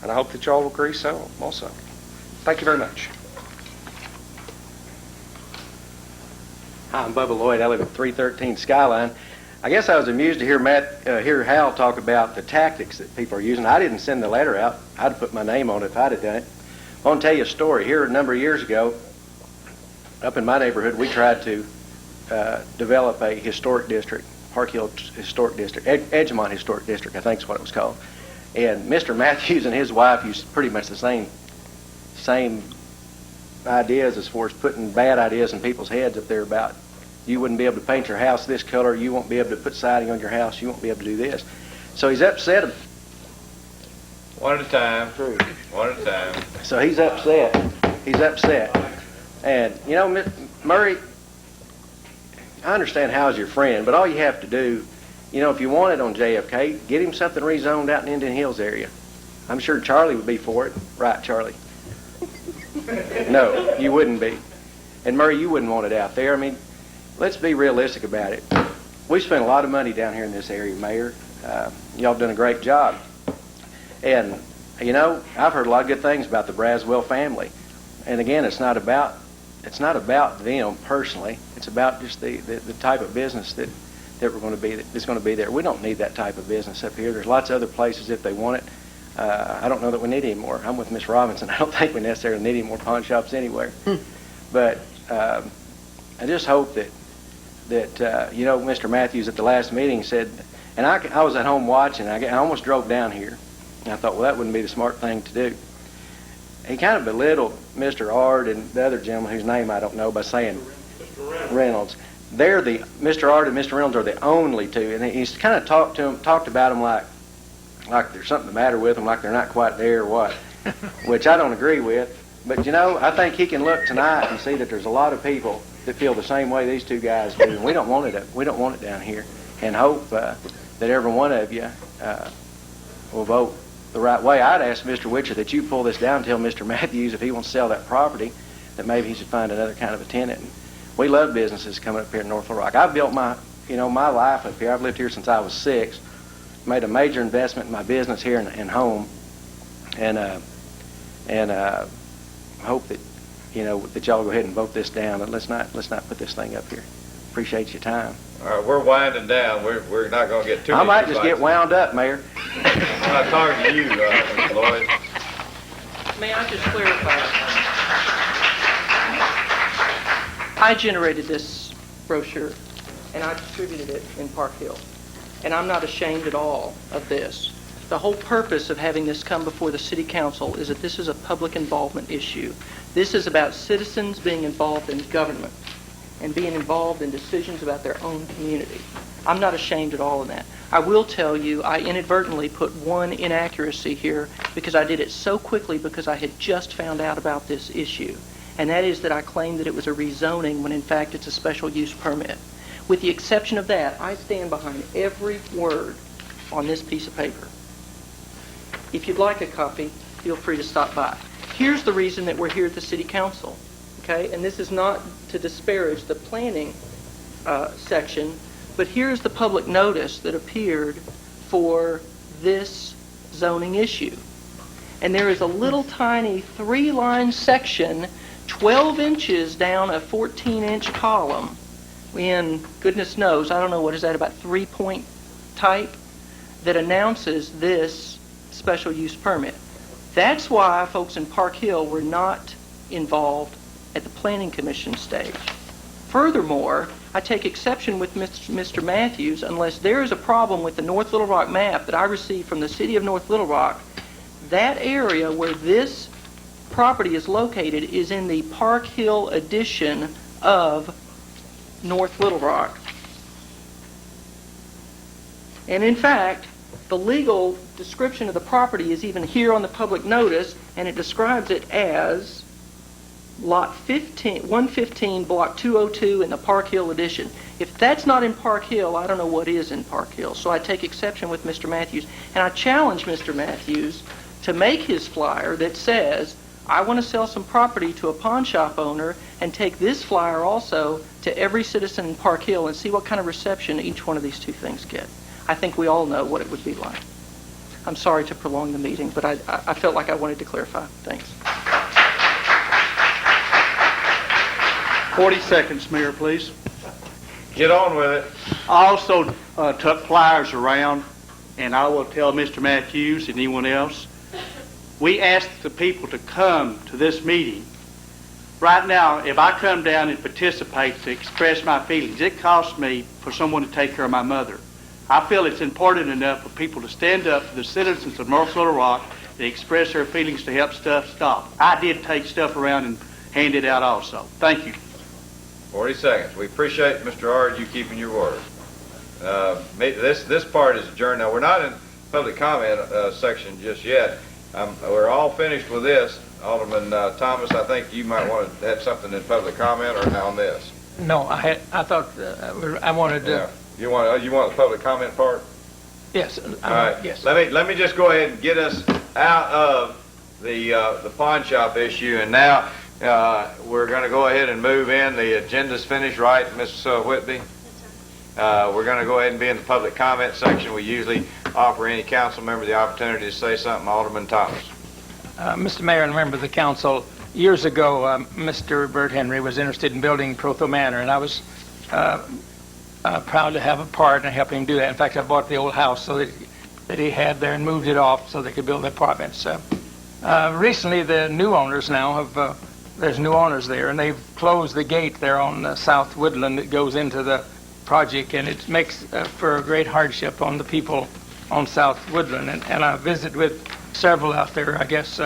and I hope that y'all agree so also. Thank you very much. Hi, I'm Bubba Lloyd. I live at 313 Skyline. I guess I was amused to hear Hal talk about the tactics that people are using. I didn't send the letter out. I'd have put my name on it if I'd have done it. I want to tell you a story. Here a number of years ago, up in my neighborhood, we tried to develop a historic district, Park Hill Historic District, Edgemont Historic District, I think is what it was called. And Mr. Matthews and his wife used pretty much the same ideas as far as putting bad ideas in people's heads up there about you wouldn't be able to paint your house this color, you won't be able to put siding on your house, you won't be able to do this. So he's upset. One at a time. One at a time. So he's upset. He's upset. And, you know, Murray, I understand Hal's your friend, but all you have to do, you know, if you want it on JFK, get him something rezoned out in the Indian Hills area. I'm sure Charlie would be for it. Right, Charlie? No, you wouldn't be. And Murray, you wouldn't want it out there. I mean, let's be realistic about it. We spent a lot of money down here in this area, Mayor. Y'all have done a great job. And, you know, I've heard a lot of good things about the Braswell family. And again, it's not about them personally. It's about just the type of business that we're going to be, that's going to be there. We don't need that type of business up here. There's lots of other places if they want it. I don't know that we need any more. I'm with Miss Robinson. I don't think we necessarily need any more pawn shops anywhere. But I just hope that you know, Mr. Matthews at the last meeting said, and I was at home watching, I almost drove down here, and I thought, well, that wouldn't be the smart thing to do. He kind of belittled Mr. Ard and the other gentleman whose name I don't know by saying Reynolds. Mr. Ard and Mr. Reynolds are the only two, and he's kind of talked about them like there's something the matter with them, like they're not quite there or what, which I don't agree with. But, you know, I think he can look tonight and see that there's a lot of people that feel the same way these two guys do. And we don't want it down here. And hope that every one of you will vote the right way. I'd ask Mr. Witcher that you pull this down and tell Mr. Matthews if he wants to sell that property, that maybe he should find another kind of a tenant. And we love businesses coming up here in North Little Rock. I've built my life up here. I've lived here since I was 6. Made a major investment in my business here and home. And hope that, you know, that y'all go ahead and vote this down, and let's not put this thing up here. Appreciate your time. All right, we're winding down. We're not going to get too I might just get wound up, Mayor. I'm not talking to you, Mr. Lloyd. May I just clarify? I generated this brochure, and I distributed it in Park Hill. And I'm not ashamed at all of this. The whole purpose of having this come before the City Council is that this is a public involvement issue. This is about citizens being involved in government and being involved in decisions about their own community. I'm not ashamed at all of that. I will tell you, I inadvertently put one inaccuracy here because I did it so quickly because I had just found out about this issue. And that is that I claimed that it was a rezoning when in fact it's a special use permit. With the exception of that, I stand behind every word on this piece of paper. If you'd like a copy, feel free to stop by. Here's the reason that we're here at the City Council, okay? And this is not to disparage the planning section, but here's the public notice that appeared for this zoning issue. And there is a little tiny 3-line section, 12 inches down a 14-inch column in, goodness knows, I don't know, what is that, about 3-point type, that announces this special use permit. That's why folks in Park Hill were not involved at the Planning Commission stage. Furthermore, I take exception with Mr. Matthews unless there is a problem with the North Little Rock map that I received from the City of North Little Rock. That area where this property is located is in the Park Hill edition of North Little Rock. And in fact, the legal description of the property is even here on the public notice, and it describes it as Lot 115, Block 202 in the Park Hill edition. If that's not in Park Hill, I don't know what is in Park Hill. So I take exception with Mr. Matthews, and I challenge Mr. Matthews to make his flyer that says, I want to sell some property to a pawn shop owner, and take this flyer also to every citizen in Park Hill and see what kind of reception each one of these two things get. I think we all know what it would be like. I'm sorry to prolong the meeting, but I felt like I wanted to clarify. Thanks. 40 seconds, Mayor, please. Get on with it. I also took flyers around, and I will tell Mr. Matthews and anyone else, we asked the people to come to this meeting. Right now, if I come down and participate to express my feelings, it costs me for someone to take care of my mother. I feel it's important enough for people to stand up to the citizens of North Little Rock to express their feelings to help stuff stop. I did take stuff around and hand it out also. Thank you. 40 seconds. We appreciate, Mr. Ard, you keeping your word. This part is adjourned. Now, we're not in public comment section just yet. We're all finished with this. Alderman Thomas, I think you might want to have something in public comment or on this. No, I thought I wanted to. Yeah. You want the public comment part? Yes. All right. Yes. Let me just go ahead and get us out of the pawn shop issue, and now we're going to go ahead and move in. The agenda's finished, right, Ms. Whitby? We're going to go ahead and be in the public comment section. We usually offer any council member the opportunity to say something. Alderman Thomas. Mr. Mayor and members of the council, years ago, Mr. Bert Henry was interested in building Protho Manor, and I was proud to have a part and help him do that. In fact, I bought the old house so that he had there and moved it off so they could build apartments. Recently, the new owners now there's new owners there, and they've closed the gate there on South Woodland that goes into the project, and it makes for a great hardship on the people on South Woodland. And I visited with several out there, I guess,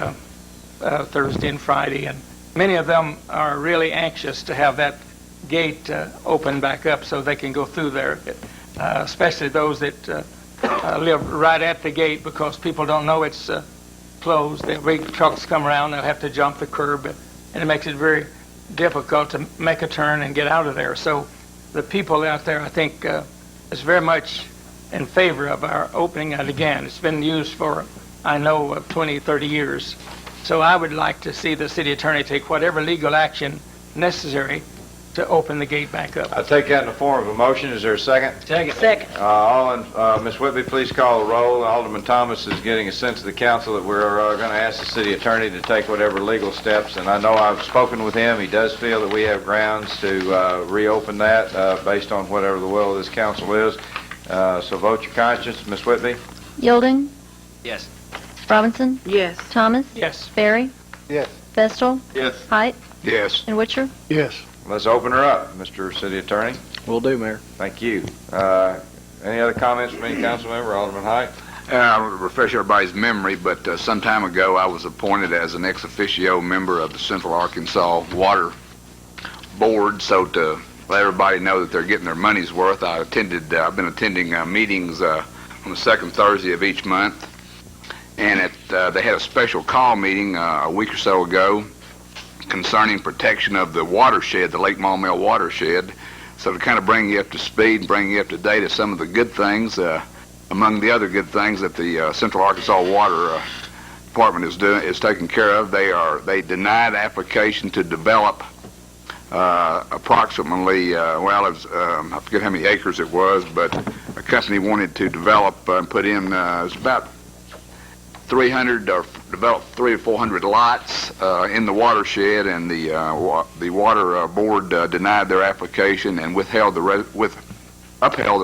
Thursday and Friday, and many of them are really anxious to have that gate open back up so they can go through there, especially those that live right at the gate, because people don't know it's closed. The big trucks come around, they'll have to jump the curb, and it makes it very difficult to make a turn and get out of there. So the people out there, I think, is very much in favor of our opening it again. It's been used for, I know, 20, 30 years. So I would like to see the city attorney take whatever legal action necessary to open the gate back up. I take that in the form of a motion. Is there a second? Second. Ms. Whitby, please call the roll. Alderman Thomas is getting a sense of the council that we're going to ask the city attorney to take whatever legal steps, and I know I've spoken with him. He does feel that we have grounds to reopen that based on whatever the will of this council is. So vote your conscience. Ms. Whitby? Yielding. Yes. Robinson. Yes. Thomas. Yes. Barry. Yes. Vestal. Yes. Height. Yes. And Witcher. Yes. Let's open her up, Mr. City Attorney. Will do, Mayor. Thank you. Any other comments from any council member? Alderman Height? I want to refresh everybody's memory, but some time ago I was appointed as an ex officio member of the Central Arkansas Water Board, so to let everybody know that they're getting their money's worth, I've been attending meetings on the second Thursday of each month, and they had a special call meeting a week or so ago concerning protection of the watershed, the Lake Maumelle watershed. So to kind of bring you up to speed and bring you up to date of some of the good things, among the other good things that the Central Arkansas Water Department is taking care of, they denied application to develop approximately, I forget how many acres it was, but a company wanted to develop and put in, it was about 300 or developed 300 or 400 lots in the watershed, and the water board denied their application and upheld the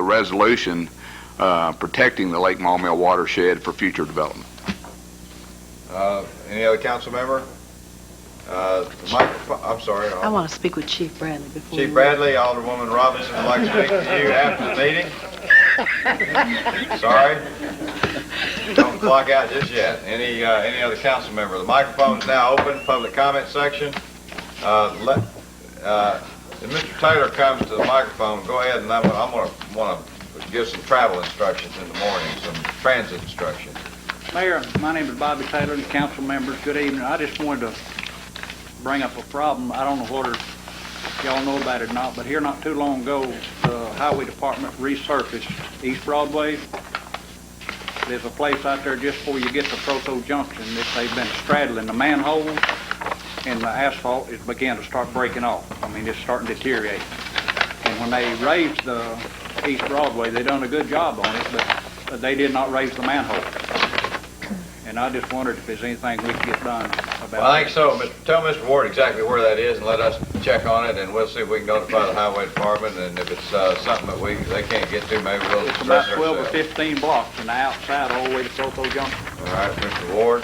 resolution protecting the Lake Maumelle watershed for future development. Any other council member? The microphone. I'm sorry. I want to speak with Chief Bradley before. Chief Bradley, Alderwoman Robinson would like to speak to you after the meeting. Sorry. Don't clock out just yet. Any other council member? The microphone is now open. Public comment section. If Mr. Taylor comes to the microphone, go ahead, and I'm going to want to give some travel instructions in the morning, some transit instructions. Mayor, my name is Bobby Taylor, and council members, good evening. I just wanted to bring up a problem. I don't know whether y'all know about it or not, but here not too long ago, the highway department resurfaced East Broadway. There's a place out there just before you get to Protho Junction that they've been straddling the manhole, and the asphalt is beginning to start breaking off. I mean, it's starting to deteriorate. And when they raised the East Broadway, they done a good job on it, but they did not raise the manhole. and I just wondered if there's anything we could get done about Well, I think so. Tell Mr. Ward exactly where that is and let us check on it, and we'll see if we can notify the highway department, and if it's something that they can't get to, maybe we'll It's about address 12 or ourselves. 15 blocks from the outside all the way to Soto Junction. All right, Mr. Ward.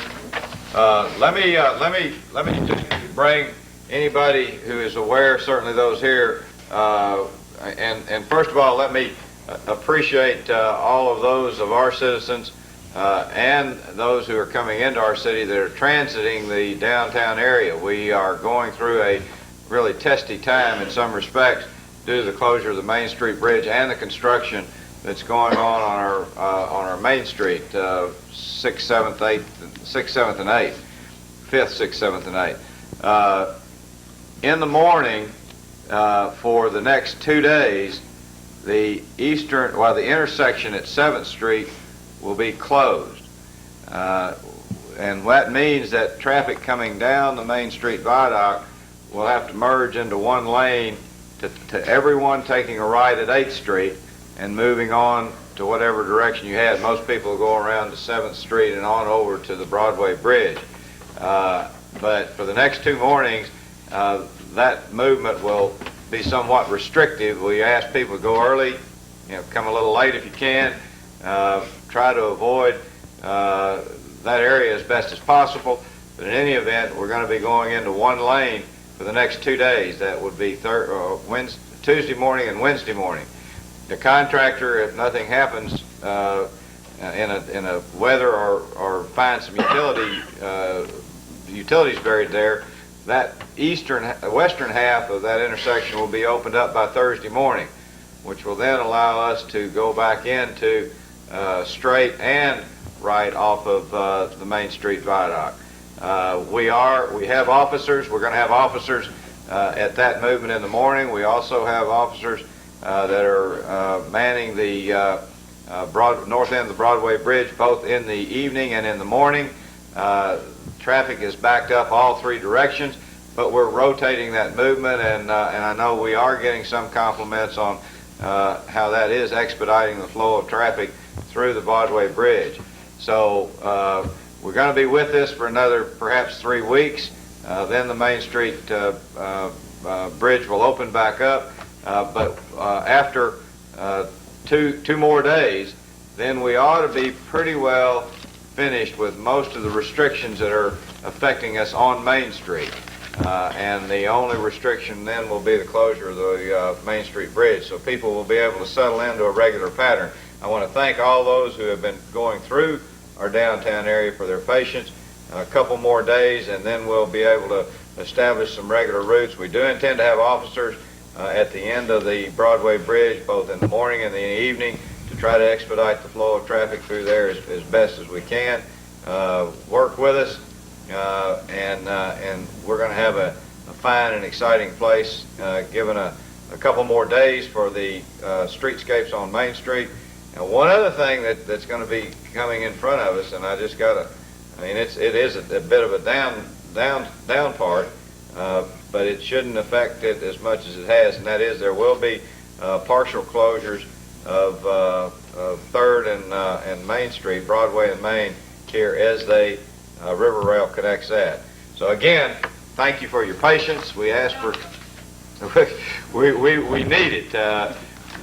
Let me just bring anybody who is aware, certainly those here, and first of all, let me appreciate all of those of our citizens and those who are coming into our city that are transiting the downtown area. We are going through a really testy time in some respects due to the closure of the Main Street Bridge and the construction that's going on our Main Street, 6th, 7th, and 8th, 5th, 6th, 7th, and 8th. In the morning, for the next 2 days, the intersection at 7th Street will be closed. And that means that traffic coming down the Main Street Viaduct will have to merge into one lane to everyone taking a right at 8th Street and moving on to whatever direction you had. Most people will go around to 7th Street and on over to the Broadway Bridge. But for the next 2 mornings, that movement will be somewhat restrictive. We ask people to go early, come a little late if you can. Try to avoid that area as best as possible. But in any event, we're going to be going into one lane for the next 2 days. That would be Tuesday morning and Wednesday morning. The contractor, if nothing happens in a weather or find some utilities buried there, that western half of that intersection will be opened up by Thursday morning, which will then allow us to go back into straight and right off of the Main Street Viaduct. We have officers. We're going to have officers at that movement in the morning. We also have officers that are manning the north end of the Broadway Bridge, both in the evening and in the morning. Traffic is backed up all 3 directions, but we're rotating that movement, and I know we are getting some compliments on how that is expediting the flow of traffic through the Broadway Bridge. So we're going to be with this for another perhaps 3 weeks. Then the Main Street Bridge will open back up. But after 2 more days, then we ought to be pretty well finished with most of the restrictions that are affecting us on Main Street. And the only restriction then will be the closure of the Main Street Bridge. So people will be able to settle into a regular pattern. I want to thank all those who have been going through our downtown area for their patience. A couple more days, and then we'll be able to establish some regular routes. We do intend to have officers at the end of the Broadway Bridge, both in the morning and in the evening, to try to expedite the flow of traffic through there as best as we can. Work with us, and we're going to have a fine and exciting place, given a couple more days for the streetscapes on Main Street. And one other thing that's going to be coming in front of us, and I just got to, it is a bit of a down part, but it shouldn't affect it as much as it has, and that is there will be partial closures of 3rd and Main Street, Broadway and Main, here as they River Rail connects that. So again, thank you for your patience. We ask for, we need it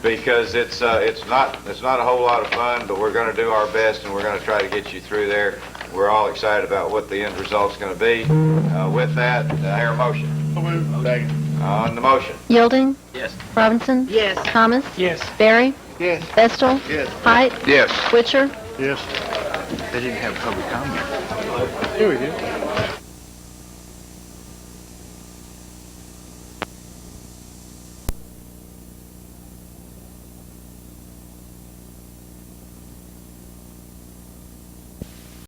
because it's not a whole lot of fun, but we're going to do our best and we're going to try to get you through there. We're all excited about what the end result's going to be. With that, I hear a motion. On the motion. Yielding? Yes. Robinson? Yes. Thomas? Yes. Barry? Yes. Vestal? Yes. Height? Yes. Witcher? Yes. They didn't have public comment. Here we go.